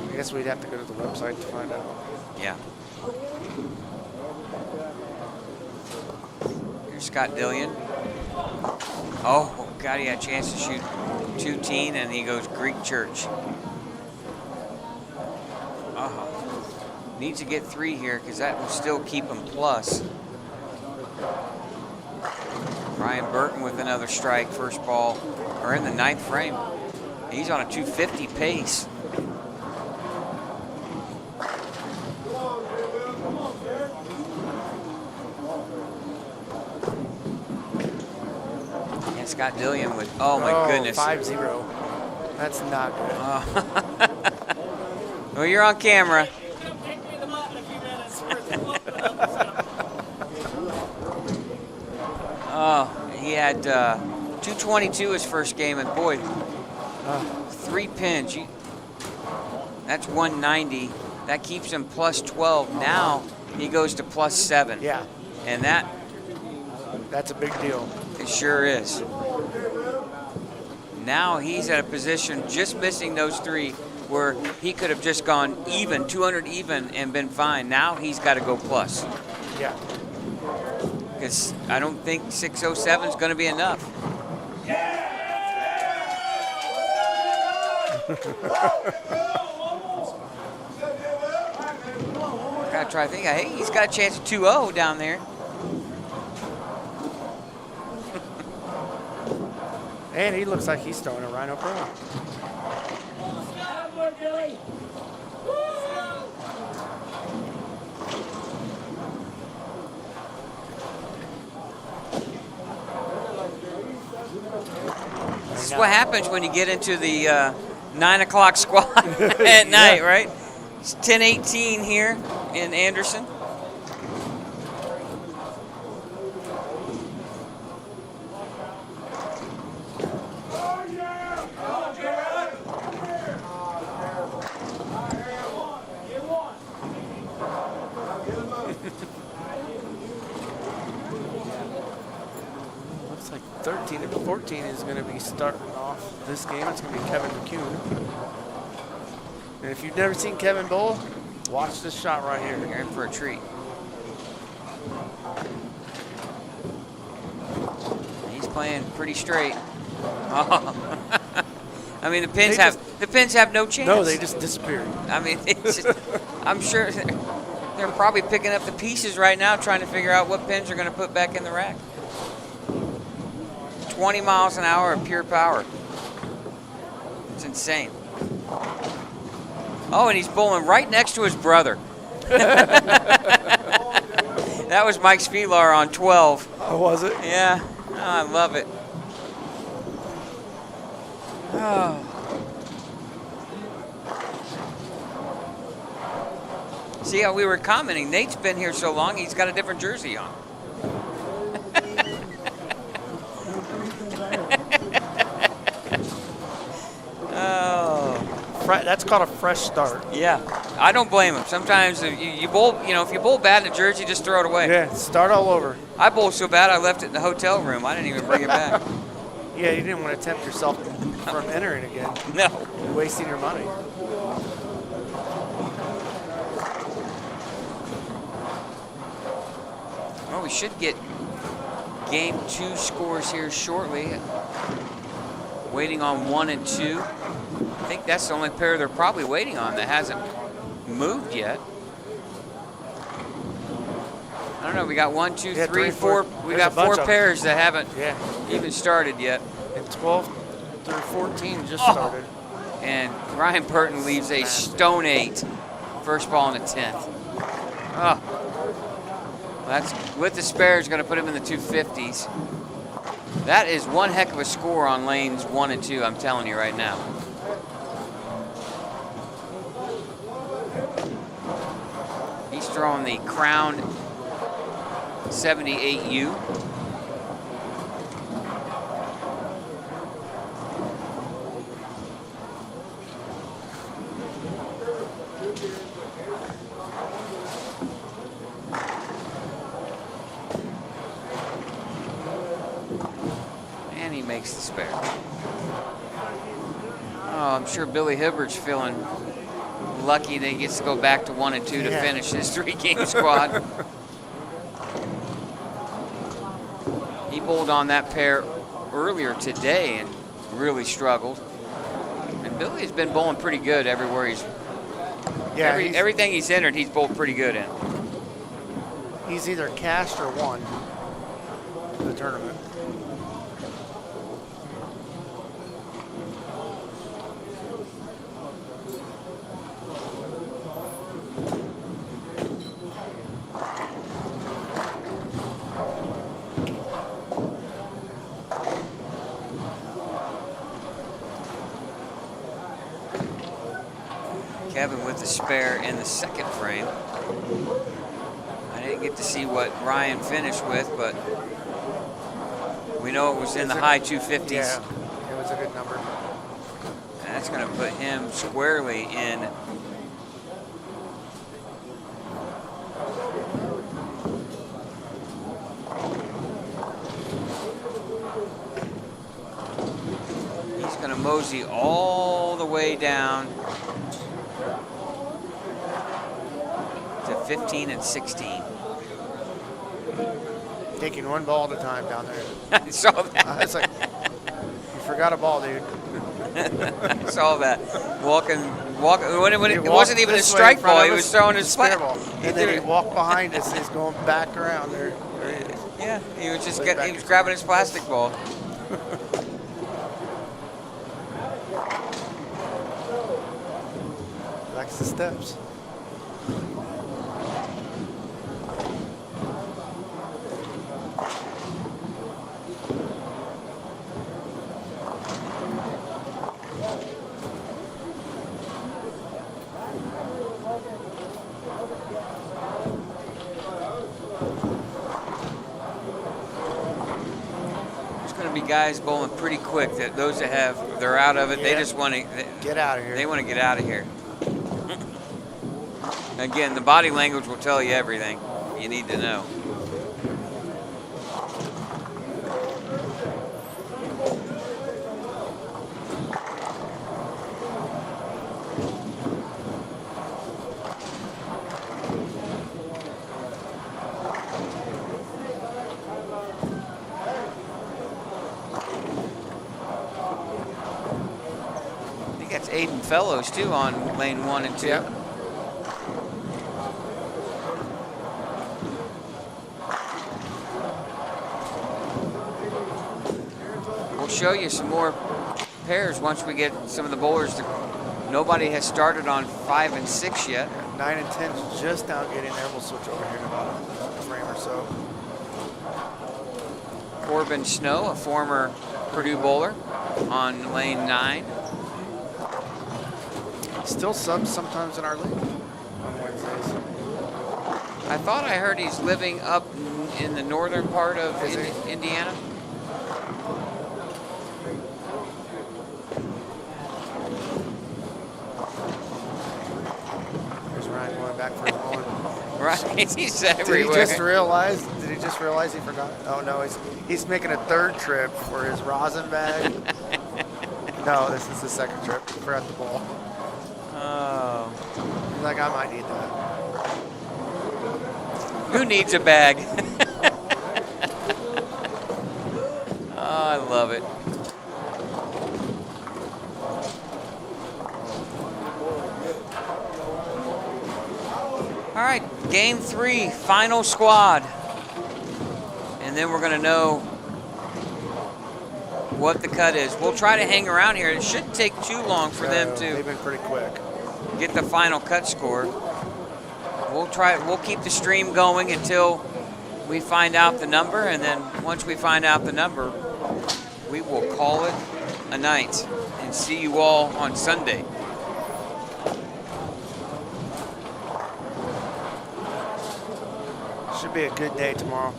I guess we'd have to go to the website to find out. Yeah. Here's Scott Dillion. Oh, God, he had a chance to shoot 2-teen, and he goes Greek Church. Needs to get 3 here because that will still keep him plus. Ryan Burton with another strike, first ball, or in the 9th frame. He's on a 250 pace. And Scott Dillion with, oh my goodness. 5-0. That's not good. Well, you're on camera. He had 222 his first game, and boy, 3 pins. That's 190. That keeps him plus 12. Now he goes to plus 7. Yeah. And that's a big deal. It sure is. Now he's at a position just missing those 3 where he could have just gone even, 200 even, and been fine. Now he's got to go plus. Yeah. Because I don't think 607 is going to be enough. Gotta try to think. Hey, he's got a chance of 2-0 down there. And he looks like he's throwing a Rhino Pro. This is what happens when you get into the 9 o'clock squad at night, right? It's 10:18 here in Anderson. Looks like 13 and 14 is going to be starting off this game. It's going to be Kevin McCune. And if you've never seen Kevin bowl, watch this shot right here. You're in for a treat. He's playing pretty straight. Oh. I mean, the pins have no chance. No, they just disappeared. I mean, it's just, I'm sure they're probably picking up the pieces right now, trying to figure out what pins are going to put back in the rack. 20 miles an hour of pure power. It's insane. Oh, and he's bowling right next to his brother. That was Mike Spilar on 12. Oh, was it? Yeah. Oh, I love it. Oh. See how we were commenting, Nate's been here so long, he's got a different jersey on. Oh. That's called a fresh start. Yeah, I don't blame him. Sometimes if you bowl, if you bowl bad in a jersey, just throw it away. Yeah, start all over. I bowled so bad I left it in the hotel room. I didn't even bring it back. Yeah, you didn't want to tempt yourself from entering again. No. You're wasting your money. Well, we should get game 2 scores here shortly. Waiting on 1 and 2. I think that's the only pair they're probably waiting on that hasn't moved yet. I don't know. We got 1, 2, 3, 4. We got 4 pairs that haven't even started yet. And 12 through 14 just started. And Ryan Burton leaves a stone 8. First ball in the 10th. Oh. That's with the spares, going to put him in the 250s. That is one heck of a score on lanes 1 and 2, I'm telling you right now. He's throwing the Crown 78U. And he makes the spare. Oh, I'm sure Billy Hibbert's feeling lucky that he gets to go back to 1 and 2 to finish his 3-game squad. He bowled on that pair earlier today and really struggled. And Billy has been bowling pretty good everywhere he's. Yeah, everything he's entered, he's bowled pretty good in. He's either cashed or won the tournament. Kevin with the spare in the second frame. I didn't get to see what Ryan finished with, but we know it was in the high 250s. Yeah, it was a good number. And that's going to put him squarely in. He's going to mosey all the way down to 15 and 16. Taking one ball at a time down there. I saw that. It's like, you forgot a ball, dude. I saw that. Walking. When it wasn't even a strike ball, he was throwing his spare ball. And then he walked behind us. He's going back around there. There he is. Yeah, he was just he was grabbing his plastic ball. Likes the steps. Guys bowling pretty quick. That those that they're out of it. They just want to get out of here. They want to get out of here. Again, the body language will tell you everything you need to know. Aiden Fellows too on lane 1 and 2. Yep. We'll show you some more pairs once we get some of the bowlers. Nobody has started on 5 and 6 yet. 9 and 10 is just now getting there. We'll switch over here in about a frame or so. Corbin Snow, a former Purdue bowler, on lane 9. Still subs sometimes in our league on Wednesdays. I thought I heard he's living up in the northern part of Indiana. There's Ryan going back for his bowling. Right, he's everywhere. Did he just realize? Did he just realized he forgot. Oh no, he's making a third trip for his rosin bag. No, this is the second trip. He forgot the ball. Oh. He's like, I might need that. Who needs a bag? Oh, I love it. All right, game 3, final squad. And then we're going to know what the cut is. We'll try to hang around here. It shouldn't take too long for them They've to been pretty quick. get the final cut score. We'll keep the stream going until we find out the number, and then once we find out the number, we will call it a night and see you all on Sunday. Should be a good day tomorrow.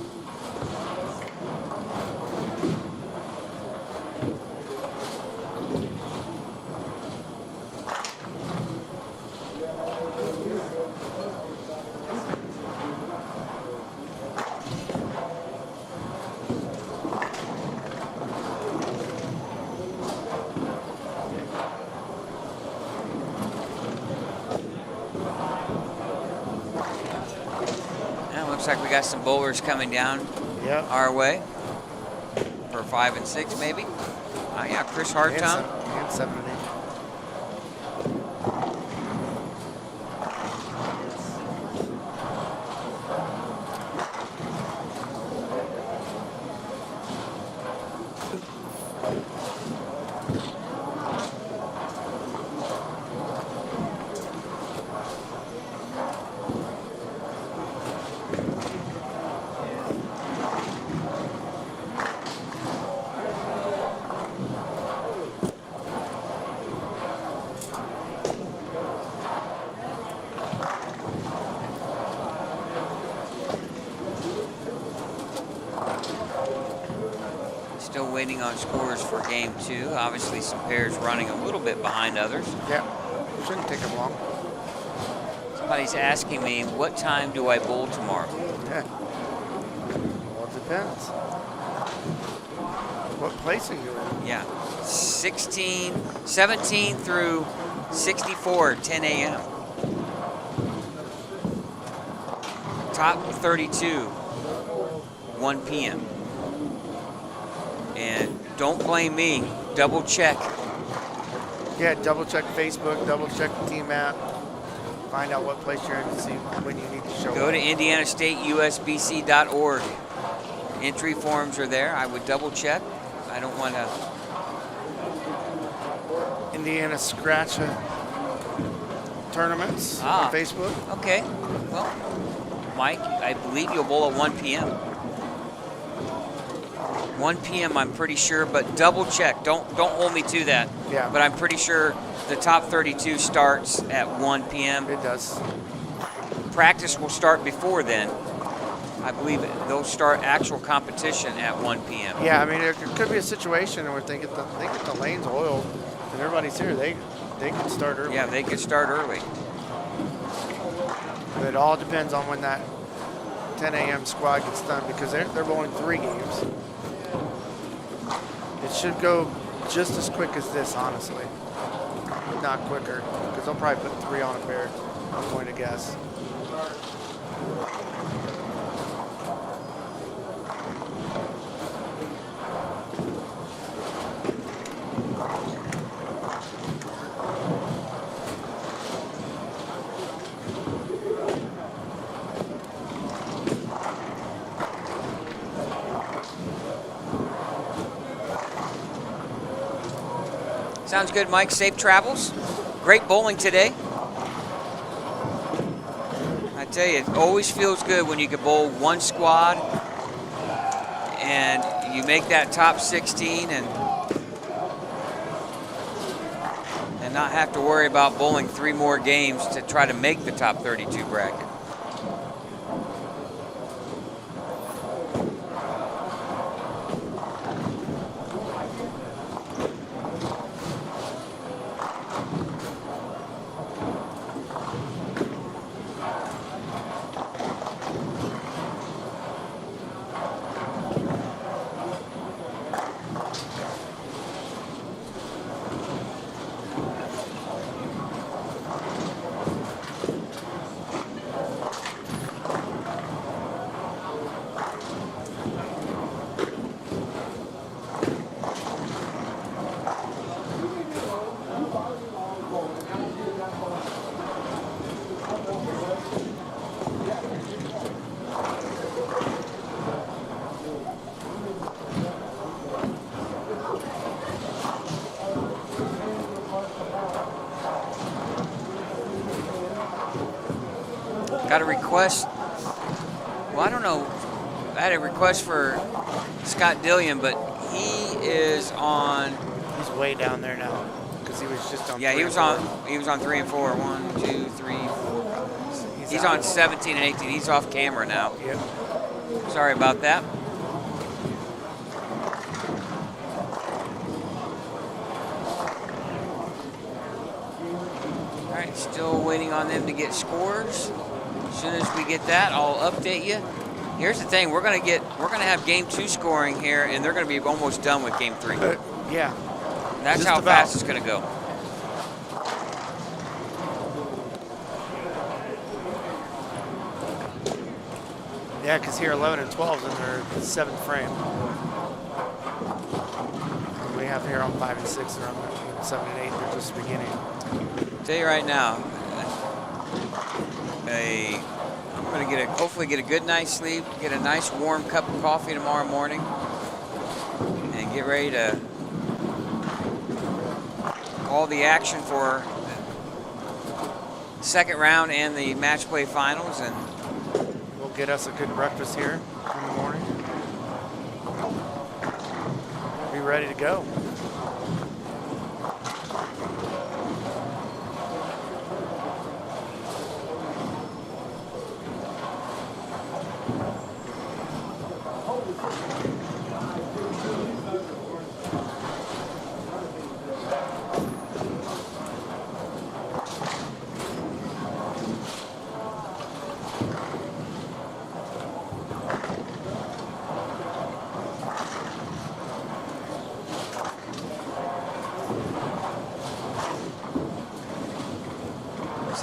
Looks like we got some bowlers coming down our way for 5 and 6, maybe. Oh yeah, Chris Hartung. And 7 and 8. Still waiting on scores for game 2. Obviously some pairs running a little bit behind others. Yeah, shouldn't take them long. Somebody's asking me, what time do I bowl tomorrow? Yeah. Well, it depends. What place are you in? Yeah, 17 through 64, 10 a.m. Top 32, 1 p.m. And don't blame me, double check. Yeah, double check Facebook, double check the team app. Find out what place you're in to see when you need to show Go up. to indianastateusbc.org. Entry forms are there. I would double check. I don't want to. Indiana Scratch tournaments on Facebook. Okay. Well, Mike, I believe you'll bowl at 1 p.m. 1 p.m. I'm pretty sure, but double check. Don't hold me to that. Yeah. But I'm pretty sure the top 32 starts at 1 p.m. It does. Practice will start before then. I believe they'll start actual competition at 1 p.m. Yeah, I mean, there could be a situation where they get the lanes oiled and everybody's here. They can start early. Yeah, they could start early. But it all depends on when that 10 a.m. squad gets done because they're bowling 3 games. It should go just as quick as this, honestly. If not quicker, because they'll probably put 3 on a pair. I'm going to guess. Sounds good, Mike. Safe travels. Great bowling today. I tell you, it always feels good when you can bowl one squad and you make that top 16 and not have to worry about bowling 3 more games to try to make the top 32 bracket. request. Well, I don't know. I had a request for Scott Dillion, but he is on. He's way down there now because he was just on. Yeah, 3 he and was 4. on. He was on 3 and 4. 1, 2, 3, 4. He's on 17 and 18. He's off camera now. Yep. Sorry about that. All right, still waiting on them to get scores. As soon as we get that, I'll update you. Here's the thing: we're gonna have game 2 scoring here, and they're gonna be almost done with game 3. Yeah. That's just how about. fast it's gonna go. Yeah, because here 11 and 12 is in their 7th frame. We have here on 5 and 6, they're on 7 and 8. They're just beginning. Tell you right now, I'm gonna hopefully get a good night's sleep, get a nice warm cup of coffee tomorrow morning, and get ready to all the action for the second round and the match play finals, and We'll get us a good breakfast here in the morning. Be ready to go.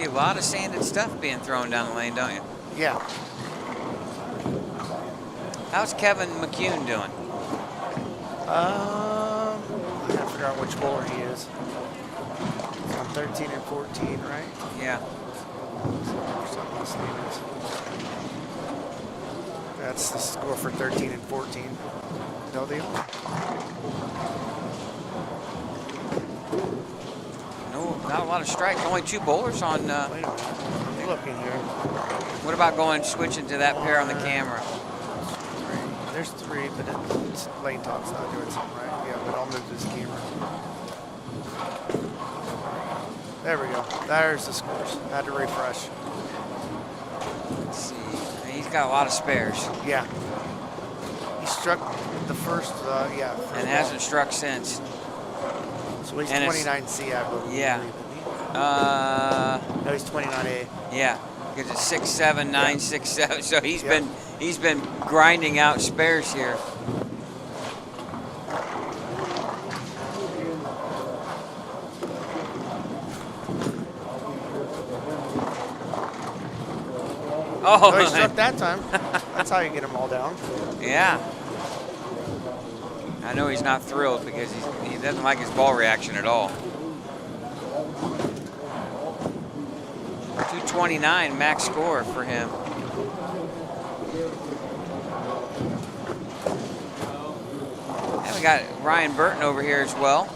see a lot of sanded stuff being thrown down the lane, don't you? Yeah. How's Kevin McCune doing? I gotta figure out which bowler he is. He's on 13 and 14, right? Yeah. Something else is. That's the score for 13 and 14. No deal. No, not a lot of strikes. Only 2 bowlers on. Wait a minute. I'm looking here. What about switching to that pair on the camera? There's 3, but Lane Talk's not doing something right. Yeah, but I'll move this camera. There we go. There's the scores. Had to refresh. Let's see. He's got a lot of spares. Yeah. He struck the first, yeah. And hasn't struck since. So he's and 29C, I believe. Yeah. No, he's 29A. Yeah. Because it's 6'7", 9, 6'7". So he's been grinding out spares here. Oh, he struck that time. That's how you get them all down. Yeah. I know he's not thrilled because he doesn't like his ball reaction at all. 229 max score for him. And we got Ryan Burton over here as well.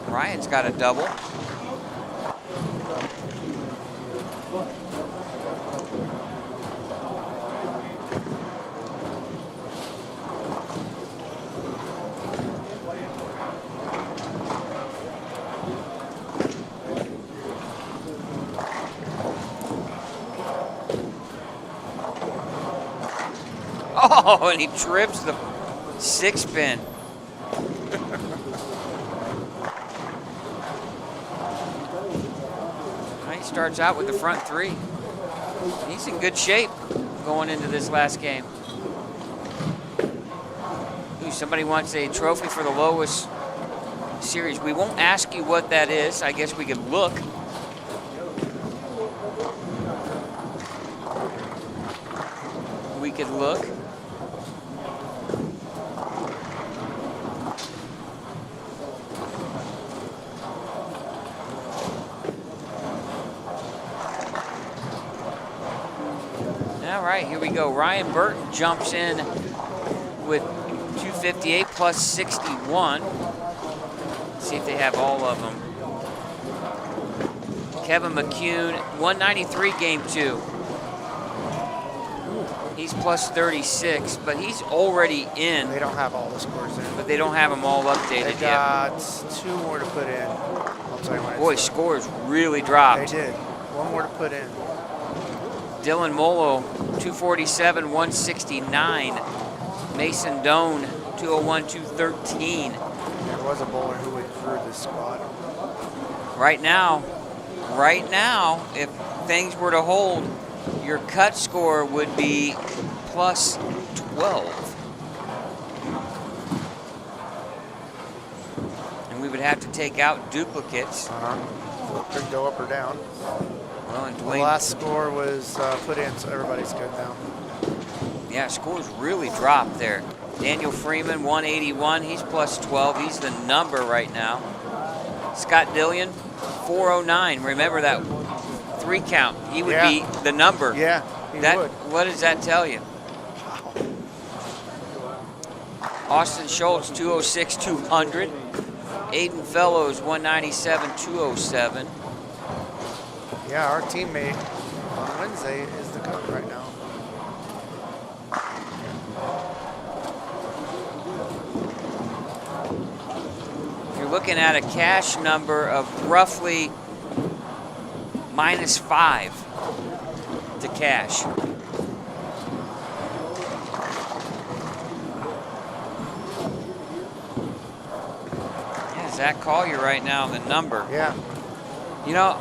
Ryan's got a double. Oh, and he trips the 6-pin. He starts out with the front 3. He's in good shape going into this last game. Ooh, somebody wants a trophy for the lowest series. We won't ask you what that is. I guess we could look. We could look. All right, here we go. Ryan Burton jumps in with 258 plus 61. Let's see if they have all of them. Kevin McCune, 193 game 2. He's plus 36, but he's already in. They don't have all the scores in. But they don't have them all updated They yet. got 2 more to put in. I'll tell you when Boy, it's done. scores really dropped. They did. 1 more to put in. Dylan Molo, 247, 169. Mason Doan, 201, 213. There was a bowler who would crew this squad. Right now, if things were to hold, your cut score would be plus 12. And we would have to take out duplicates. Could go up or down. Well, and The Dwayne, last score was put in, so everybody's good now. yeah, scores really dropped there. Daniel Freeman, 181. He's plus 12. He's the number right now. Scott Dillion, 409. Remember that 3 count. He would be the number. Yeah, he That, would. what does that tell you? Austin Schultz, 206, 200. Aiden Fellows, 197, 207. Yeah, our teammate on Wednesday is the coach right now. You're looking at a cash number of roughly -5 to cash. Yeah, Zach Collier right now, the number. Yeah. You know,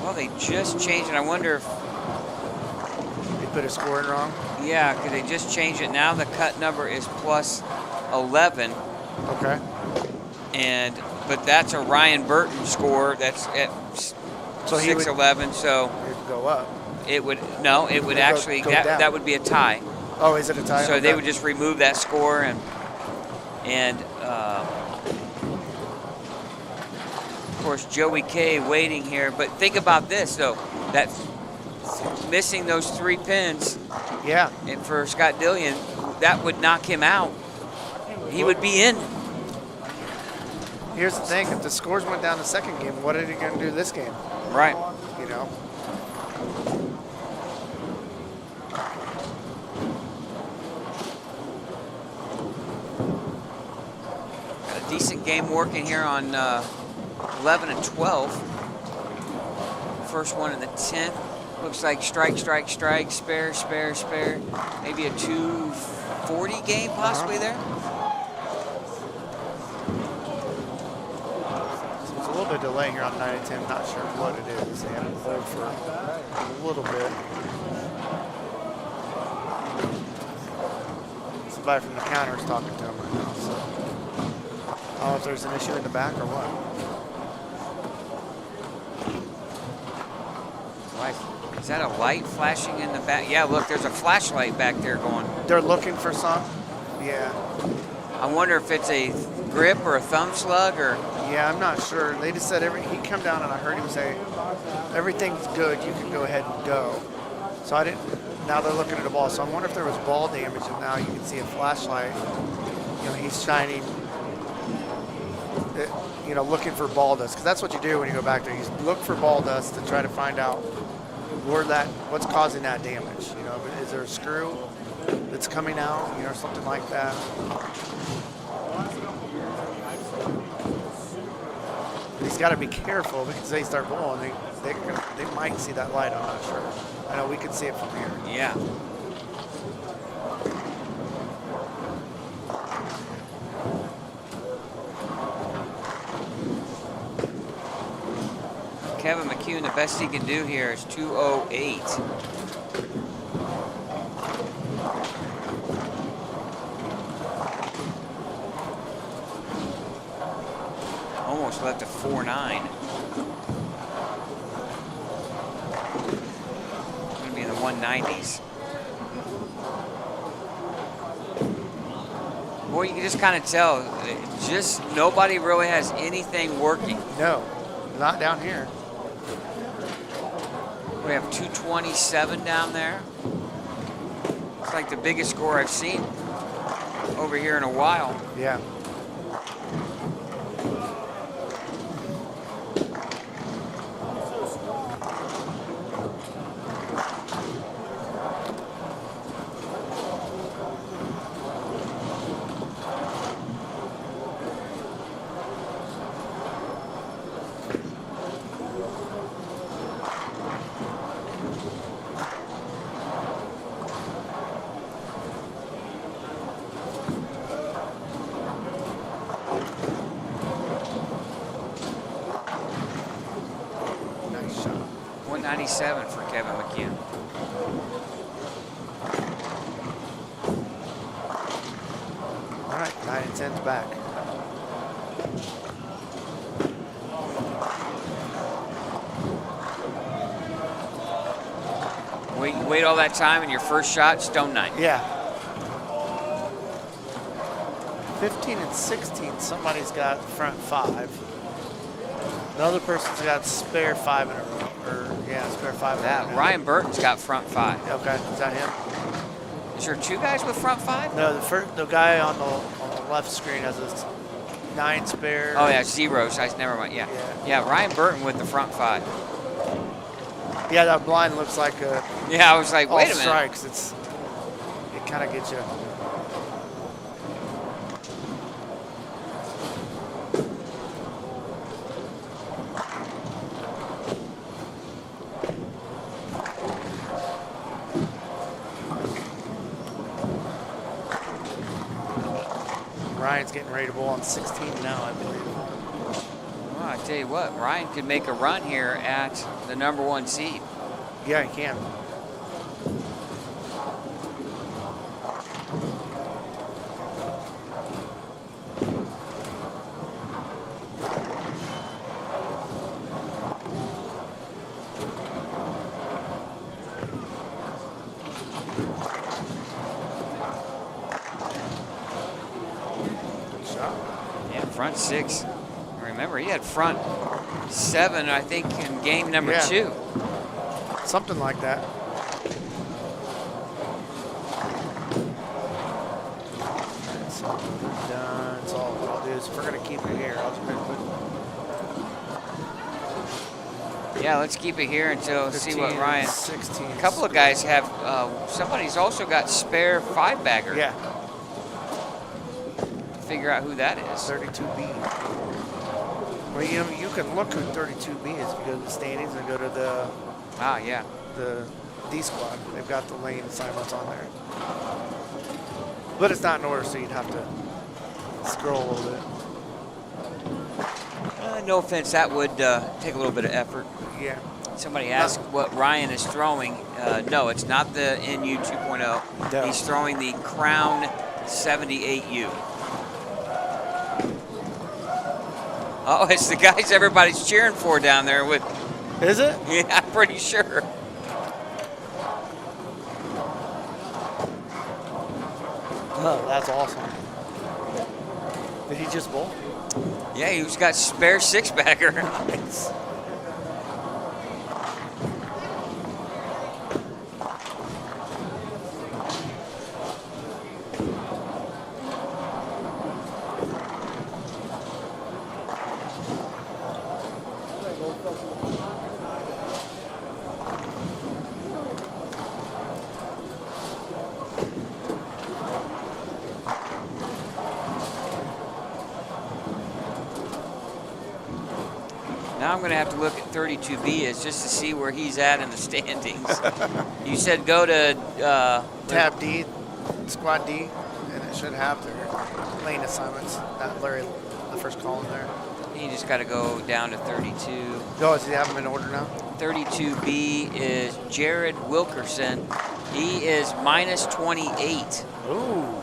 well, they just changed it. I wonder if, They put a score in wrong. yeah, because they just changed it. Now the cut number is plus 11. Okay. But that's a Ryan Burton score. That's at So he would- 611. So It'd go up. it would Go actually down. that would be a tie. Oh, is it a tie? So Okay. they would just remove that score and of course Joey K waiting here. But think about this though, that missing those 3 pins Yeah. and for Scott Dillion, that would knock him out. He would be in. Here's the thing: if the scores went down the second game, what are they going to do this game? Right. You know. Got a decent game working here on 11 and 12. First one in the 10th. Looks like strike, strike, strike, spare, spare, spare. Maybe a 240 game possibly there. There's a little bit of delay here on 9 and 10. Not sure what it is. They haven't hold for a little bit. Somebody from the counter is talking to him right now. So I don't know if there's an issue in the back or what. Is that a light flashing in the back? Yeah, look, there's a flashlight back there going. They're looking for some. Yeah. I wonder if it's a grip or a thumb slug or. Yeah, I'm not sure. They just said he come down and I heard him say, everything's good, you can go ahead and go. So I didn't, now they're looking at the ball. So I wonder if there was ball damage and now you can see a flashlight. You know, he's shining, you know, looking for ball dust. Because that's what you do when you go back there. You look for ball dust to try to find out what's causing that damage. You know, is there a screw that's coming out, you know, or something like that. He's got to be careful because they start bowling. They might see that light. I'm not sure. I know we can see it from here. Yeah. Kevin McCune, the best he can do here is 208. Almost left a 4.9. Going to be in the 190s. Boy, you can just kind of tell, just nobody really has anything working. No, not down here. We have 227 down there. It's like the biggest score I've seen over here in a while. Yeah. $197 for Kevin McHugh. All right, 9 and 10's back. Wait all that time and your first shot, stone 9. Yeah. 15 and 16, somebody's got front 5. Another person's got spare 5 in a row. Or, yeah, spare 5 in a row. Ryan Burton's got front 5. Okay, is that him? Is there 2 guys with front 5? No, the guy on the left screen has a 9 spare. Oh, yeah, zeros. Never mind, yeah. Yeah, Ryan Burton with the front 5. Yeah, that blind looks like a. Yeah, I was like, wait a minute. Strikes. It kind of gets you. Ryan's getting ready to bowl on 16 now, I believe. Well, I tell you what, Ryan could make a run here at the #1 seed. Yeah, he can. Good shot. Yeah, front 6. Remember, he had front 7, I think, in game number 2. Something like that. That's all done. That's all what I'll do is if we're going to keep it here, I'll just put Yeah, let's keep it here until see what 15, Ryan. 16. A couple of guys have. Somebody's also got spare 5-bagger. Yeah. Figure out who that is. 32B. Well, you can look who 32B is if you go to the standings and go to the Yeah. the D squad. They've got the lane assignments on there. But it's not in order, so you'd have to scroll a little bit. No offense, that would take a little bit of effort. Yeah. Somebody asked what Ryan is throwing. No, it's not the NU 2.0. No. He's throwing the Crown 78U. Oh, it's the guys everybody's cheering for down there with. Is it? Yeah, I'm pretty sure. Oh, that's awesome. Did he just bowl? Yeah, he's got spare 6-bagger. Nice. Now I'm going to have to look at 32B is just to see where he's at in the standings. You said go to Tab D, Squad D, and it should have their lane assignments. That Larry, the first column there. You just got to go down to 32. Oh, does he have them in order now? 32B is Jared Wilkerson. He is minus 28. Ooh.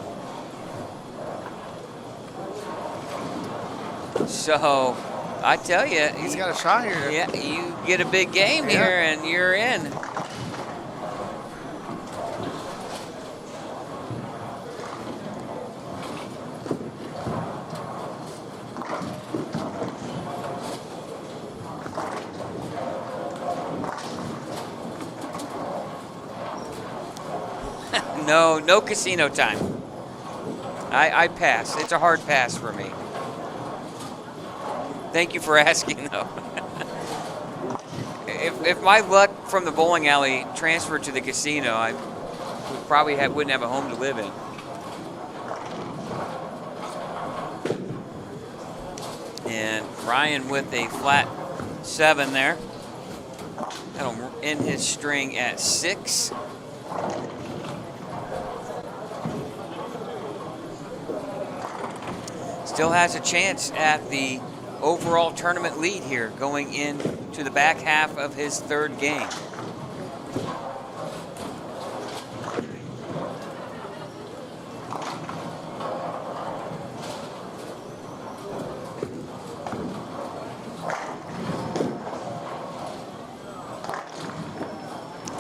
So I tell you, He's got a shot here. Yeah, you get a big game here and you're in. No casino time. I pass. It's a hard pass for me. Thank you for asking, though. If my luck from the bowling alley transferred to the casino, I probably wouldn't have a home to live in. And Ryan with a flat 7 there. That'll end his string at 6. Still has a chance at the overall tournament lead here going into the back half of his third game.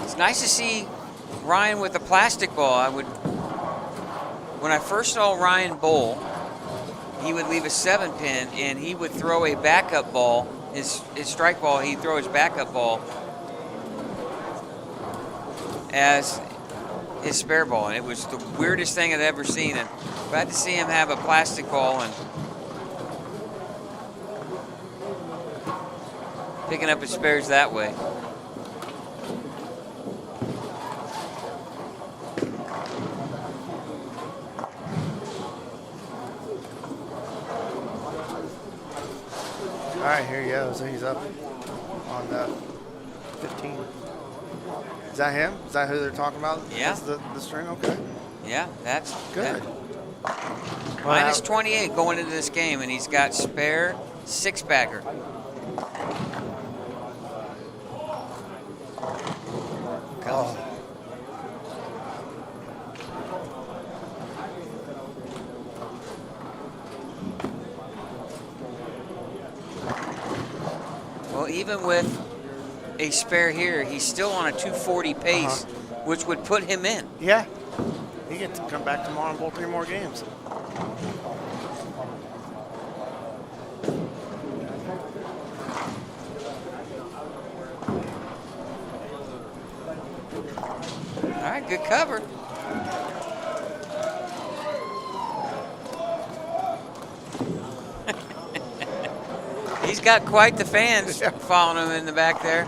It's nice to see Ryan with a plastic ball. When I first saw Ryan bowl, he would leave a 7-pin and he would throw a backup ball, his strike ball, he'd throw his backup ball as his spare ball. And it was the weirdest thing I'd ever seen. And glad to see him have a plastic ball and picking up his spares that way. All right, here he goes. He's up on the 15. Is that him? Is that who they're talking about? Yeah. That's the string? Okay. Yeah, that's Good. Minus 28 going into this game, and he's got spare 6-bagger. Oh. Well, even with a spare here, he's still on a 240 pace, which would put him in. Yeah. He gets to come back tomorrow and bowl 3 more games. All right, good cover. He's got quite the fans following him in the back there.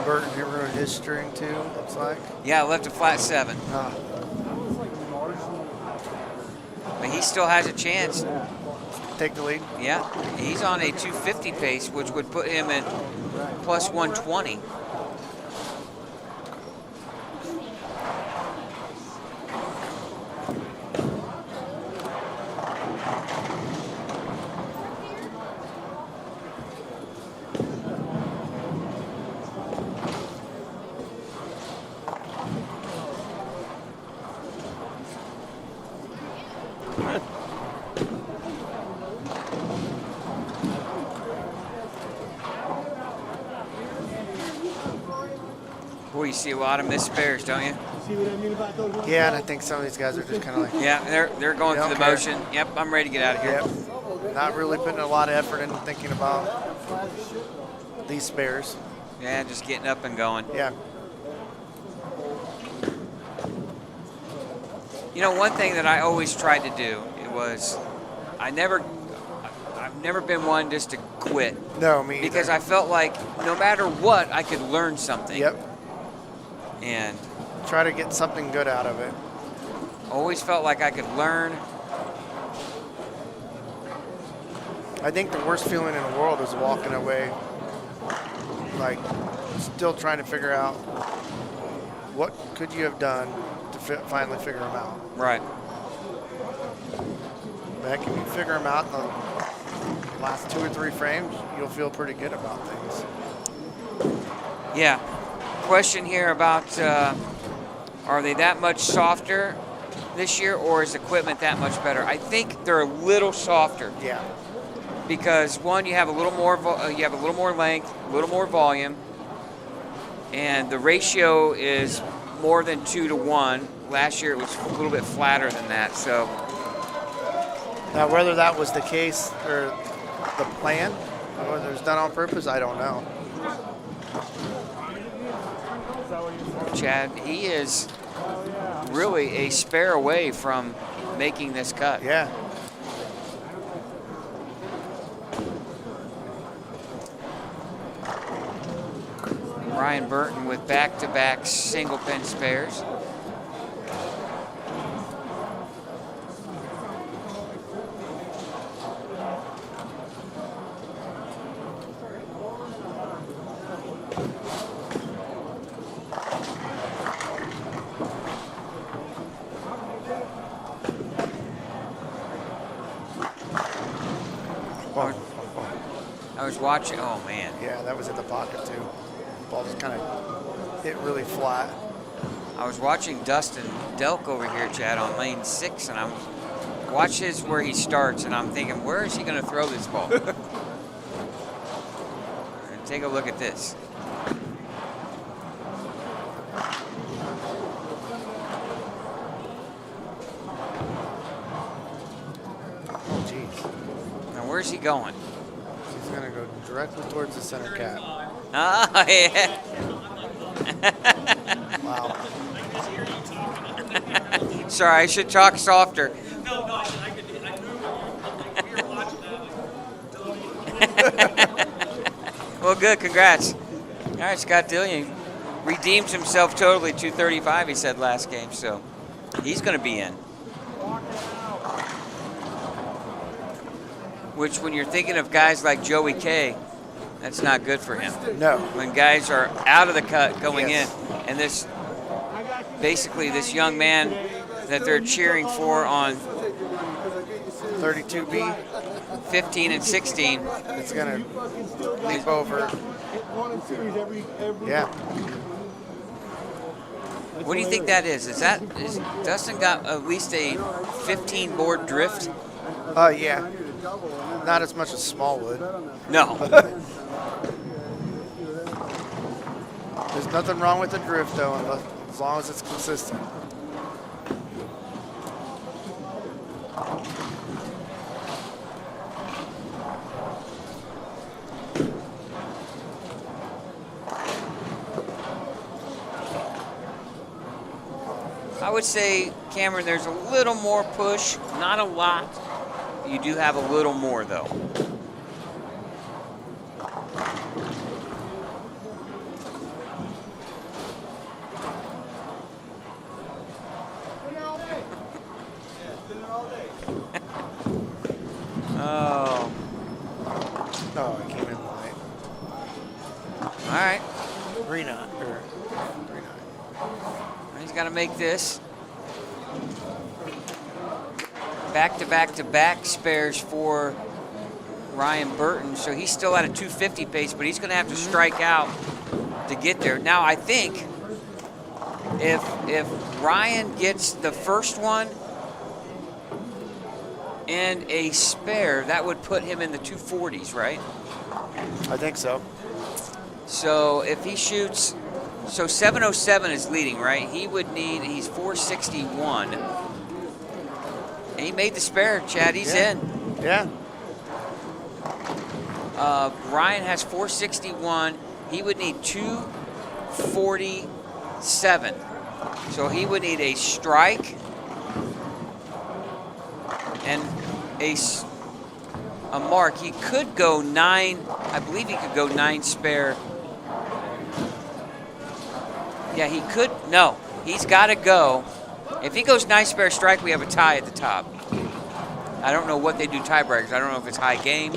Burton, he ruined his string too, looks like. Yeah, left a flat 7. But he still has a chance. Take the lead. Yeah, he's on a 250 pace, which would put him at plus 120. Boy, you see a lot of missed spares, don't you? Yeah, and I think some of these guys are just kind of like, Yeah, they're going through the Okay. motion. Yep, I'm ready to get out of here. yep, not really putting a lot of effort into thinking about these spares. Yeah, just getting up and going. Yeah. You know, one thing that I always tried to do was I've never been one just to quit No, me either. because I felt like no matter what, I could learn something. Yep. And Try to get something good out of it. always felt like I could learn. I think the worst feeling in the world is walking away, like still trying to figure out what could you have done to finally figure them out. Right. But if you figure them out in the last 2 or 3 frames, you'll feel pretty good about things. Yeah. Question here about are they that much softer this year, or is equipment that much better? I think they're a little softer Yeah. because one, you have a little more length, a little more volume, and the ratio is more than 2 to 1. Last year it was a little bit flatter than that. So Now, whether that was the case or the plan, or whether it was done on purpose, I don't know. Chad, he is really a spare away from making this cut. Yeah. Ryan Burton with back-to-back single pin spares. watching. Oh, man. Yeah, that was in the pocket, too. Ball just kind of hit really flat. I was watching Dustin Delk over here, Chad, on lane 6, and watch where he starts, and I'm thinking, where is he going to throw this ball? Take a look at this. Oh, jeez. Now, where's he going? He's going to go directly towards the center cap. Oh, yeah. Wow. Sorry, I should talk softer. No, I could we were watching that. Well, good. Congrats. All right, Scott Dillion redeemed himself totally. 235, he said last game, so he's going to be in. Which, when you're thinking of guys like Joey K, that's not good for him. No. When guys are out of the cut going Yes. in, and this this young man that they're cheering for on 32B. 15 and 16. It's going to leap over. Yeah. What do you think that is? Is Dustin got at least a 15 board drift? Yeah. Not as much as Smallwood. No. There's nothing wrong with the drift, though, as long as it's consistent. I would say, Cameron, there's a little more push, not a lot. You do have a little more, though. Oh. Oh, it came in light. All right. 3-9. He's got to make this. Back-to-back-to-back spares for Ryan Burton. So he's still at a 250 pace, but he's going to have to strike out to get there. Now, I think if Ryan gets the first one and a spare, that would put him in the 240s, right? I think so. So if he shoots, so 707 is leading, right? He would need, he's 461. And he made the spare, Chad, he's in. Yeah. Ryan has 461. He would need 247. So he would need a strike and a mark. He could go 9, I believe he could go 9 spare. Yeah, he could, no, he's got to go. If he goes 9 spare strike, we have a tie at the top. I don't know what they do tiebreakers. I don't know if it's high game.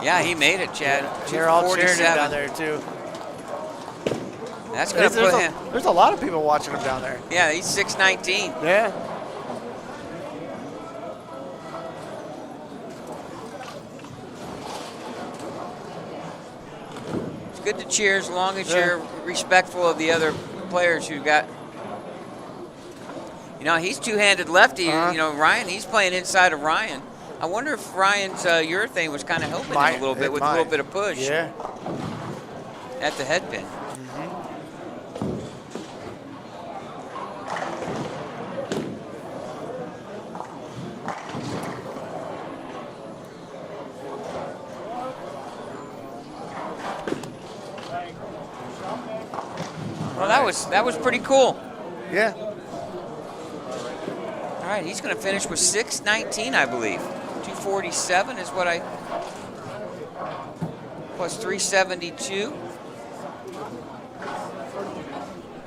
Yeah, he made it, Chad. They're all cheering him 247. down there, too. That's going to put him. There's a lot of people watching him down there. Yeah, he's 619. Yeah. It's good to cheer as long as you're respectful of the other players who got. You know, he's two-handed lefty. You know, Ryan, he's playing inside of Ryan. I wonder if Ryan's urethane was kind of helping him a little bit with a little bit of push Yeah. at the head pin. Well, that was pretty cool. Yeah. All right, he's going to finish with 619, I believe. 247 is what I, plus 372.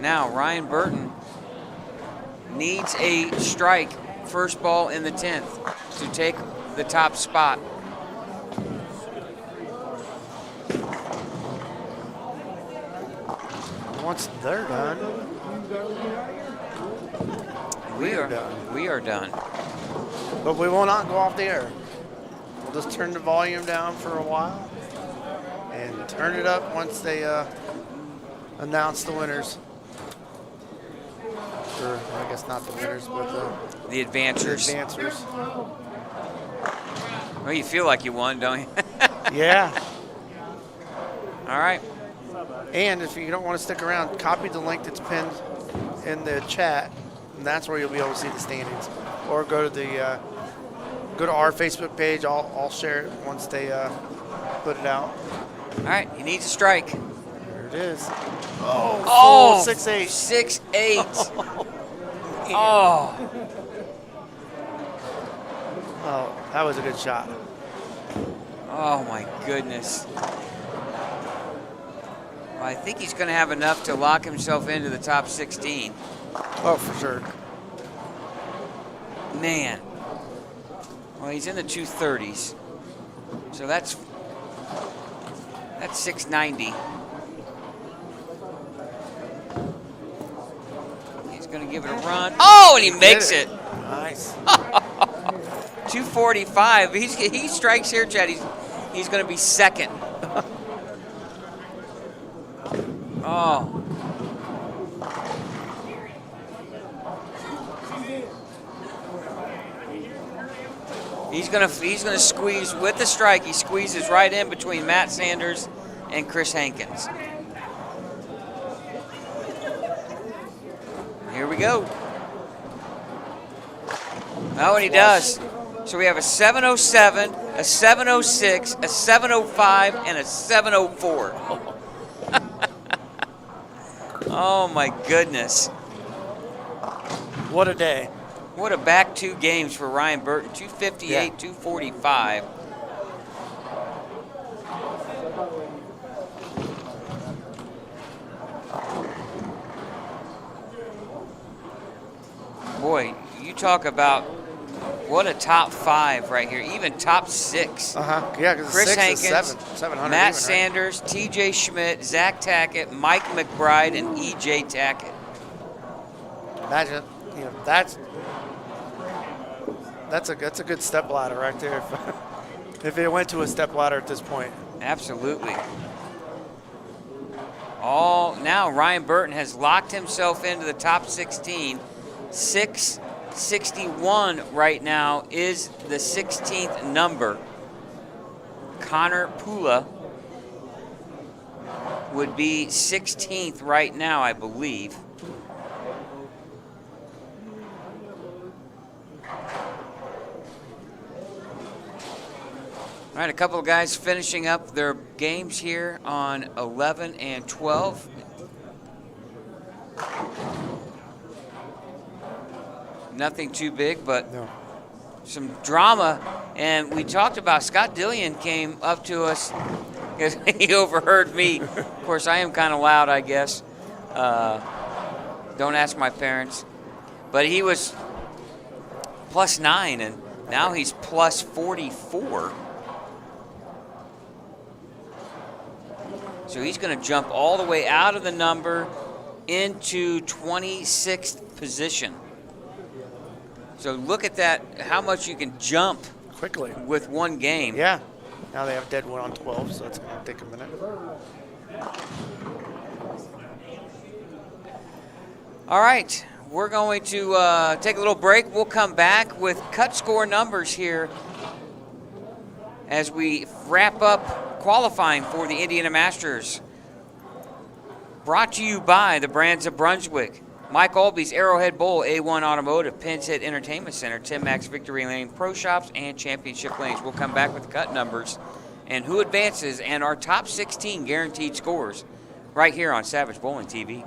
Now, Ryan Burton needs a strike, first ball in the 10th, to take the top spot. Once they're done, We are done. but we will not go off the air. just turn the volume down for a while and turn it up once they announce the winners. Or I guess not the winners, but The advancers. advancers. Well, you feel like you won, don't you? Yeah. All right. And if you don't want to stick around, copy the link that's pinned in the chat, and that's where you'll be able to see the standings. Or go to our Facebook page. I'll share it once they put it out. All right. He needs a strike. There it is. Oh, 6-8. 6-8. Oh. Oh, that was a good shot. Oh, my goodness. Well, I think he's going to have enough to lock himself into the top 16. Oh, for sure. Man. Well, he's in the 230s. So that's 690. He's going to give it a run. Oh, and he makes it. Nice. 245. He strikes here, Chad. He's going to be second. Oh. He's gonna squeeze with the strike. He squeezes right in between Matt Sanders and Chris Hankins. Here we go. Oh, and he does. So we have a 707, a 706, a 705, and a 704. Oh my goodness. What a day. What a back two games for Ryan Burton. 258, Yeah. 245. Boy, you talk about what a top 5 right here, even top 6. Yeah, because Chris 6 Hankins, is 700 Matt even, Sanders, TJ Schmidt, Zach Tackett, Mike McBride, and EJ Tackett. Right? Imagine, that's a good step ladder right there. If it went to a step ladder at this point. Absolutely. Now Ryan Burton has locked himself into the top 16. 661 right now is the 16th number. Connor Pula would be 16th right now, I believe. All right, a couple of guys finishing up their games here on 11 and 12. Nothing too big, but some drama. And we talked about Scott Dillion came up to us because he overheard me. Of course, I am kind of loud, I guess. Don't ask my parents. But he was +9, and now he's +44. So he's going to jump all the way out of the number into 26th position. So look at that, how much you can jump quickly with one game. Yeah. Now they have dead one on 12, so it's going to take a minute. All right, we're going to take a little break. We'll come back with cut score numbers here as we wrap up qualifying for the Indiana Masters. Brought to you by the Brands of Brunswick, Mike Alby's Arrowhead Bowl, A1 Automotive, Penn's Hit Entertainment Center, Tim Mack's Victory Lane Pro Shops, and Championship Lanes. We'll come back with the cut numbers and who advances and our top 16 guaranteed scores right here on Savage Bowling TV.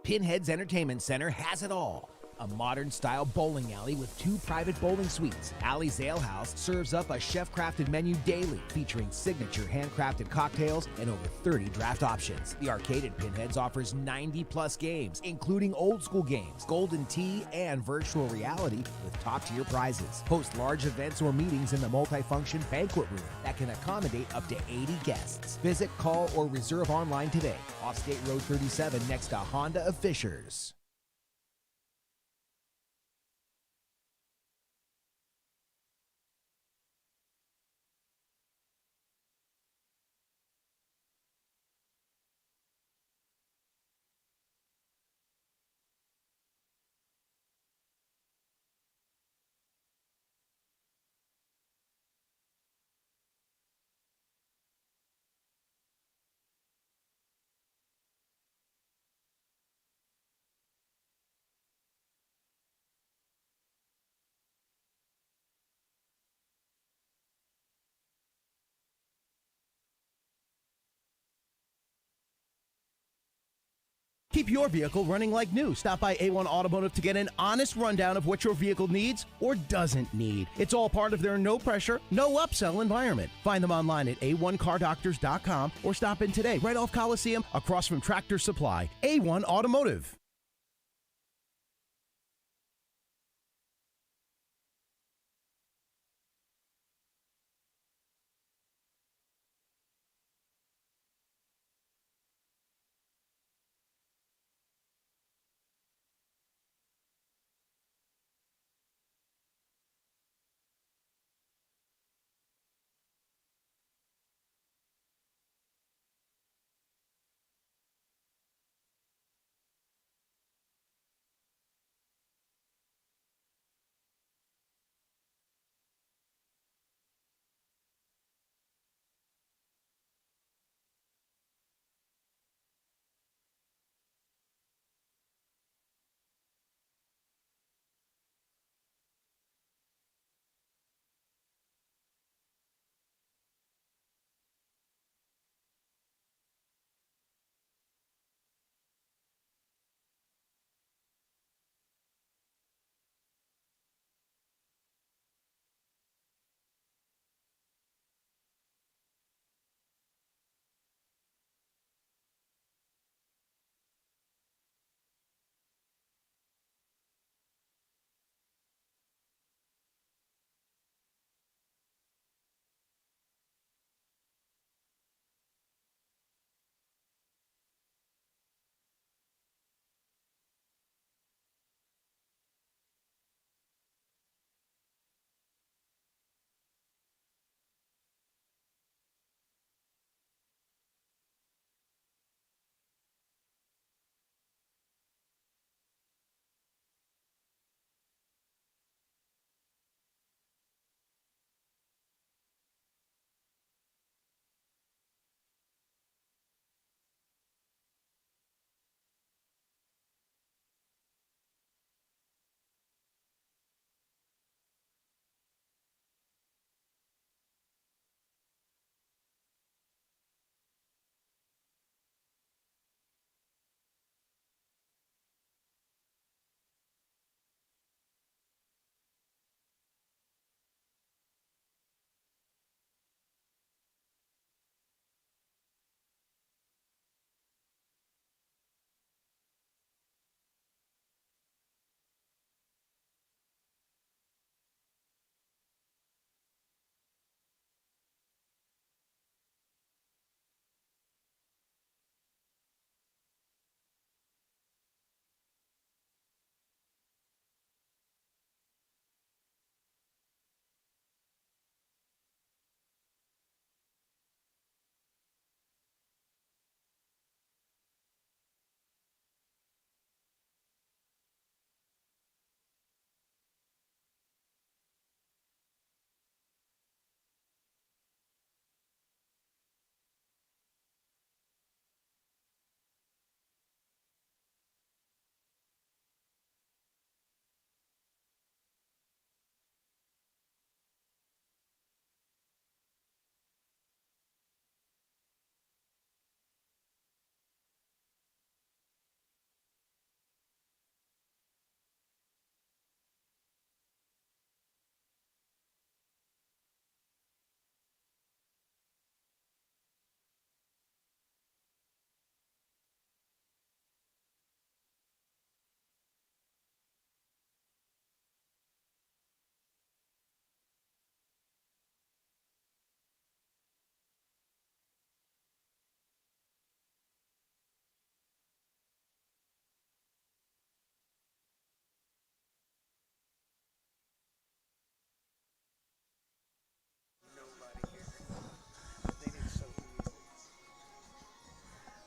Pinhead's Entertainment Center has it all. A modern-style bowling alley with 2 private bowling suites. Alley's Ale House serves up a chef-crafted menu daily, featuring signature handcrafted cocktails and over 30 draft options. The arcade at Pinhead's offers 90-plus games, including old-school games, Golden Tee, and virtual reality with top-tier prizes. Host large events or meetings in the multifunction banquet room that can accommodate up to 80 guests. Visit, call, or reserve online today. Off State Road 37 next to Honda of Fishers. Keep your vehicle running like new. Stop by A1 Automotive to get an honest rundown of what your vehicle needs or doesn't need. It's all part of their no pressure, no upsell environment. Find them online at a1cardoctors.com or stop in today right off Coliseum across from Tractor Supply. A1 Automotive.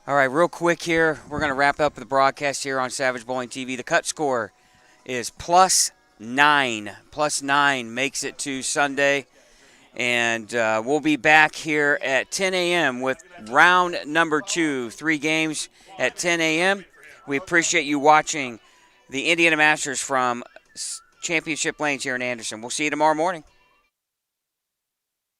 All right, real quick here, we're going to wrap up the broadcast here on Savage Bowling TV. The cut score is +9. +9 makes it to Sunday. And we'll be back here at 10 a.m. with round number 2. 3 games at 10 a.m. We appreciate you watching the Indiana Masters from Championship Lanes here in Anderson. We'll see you tomorrow morning.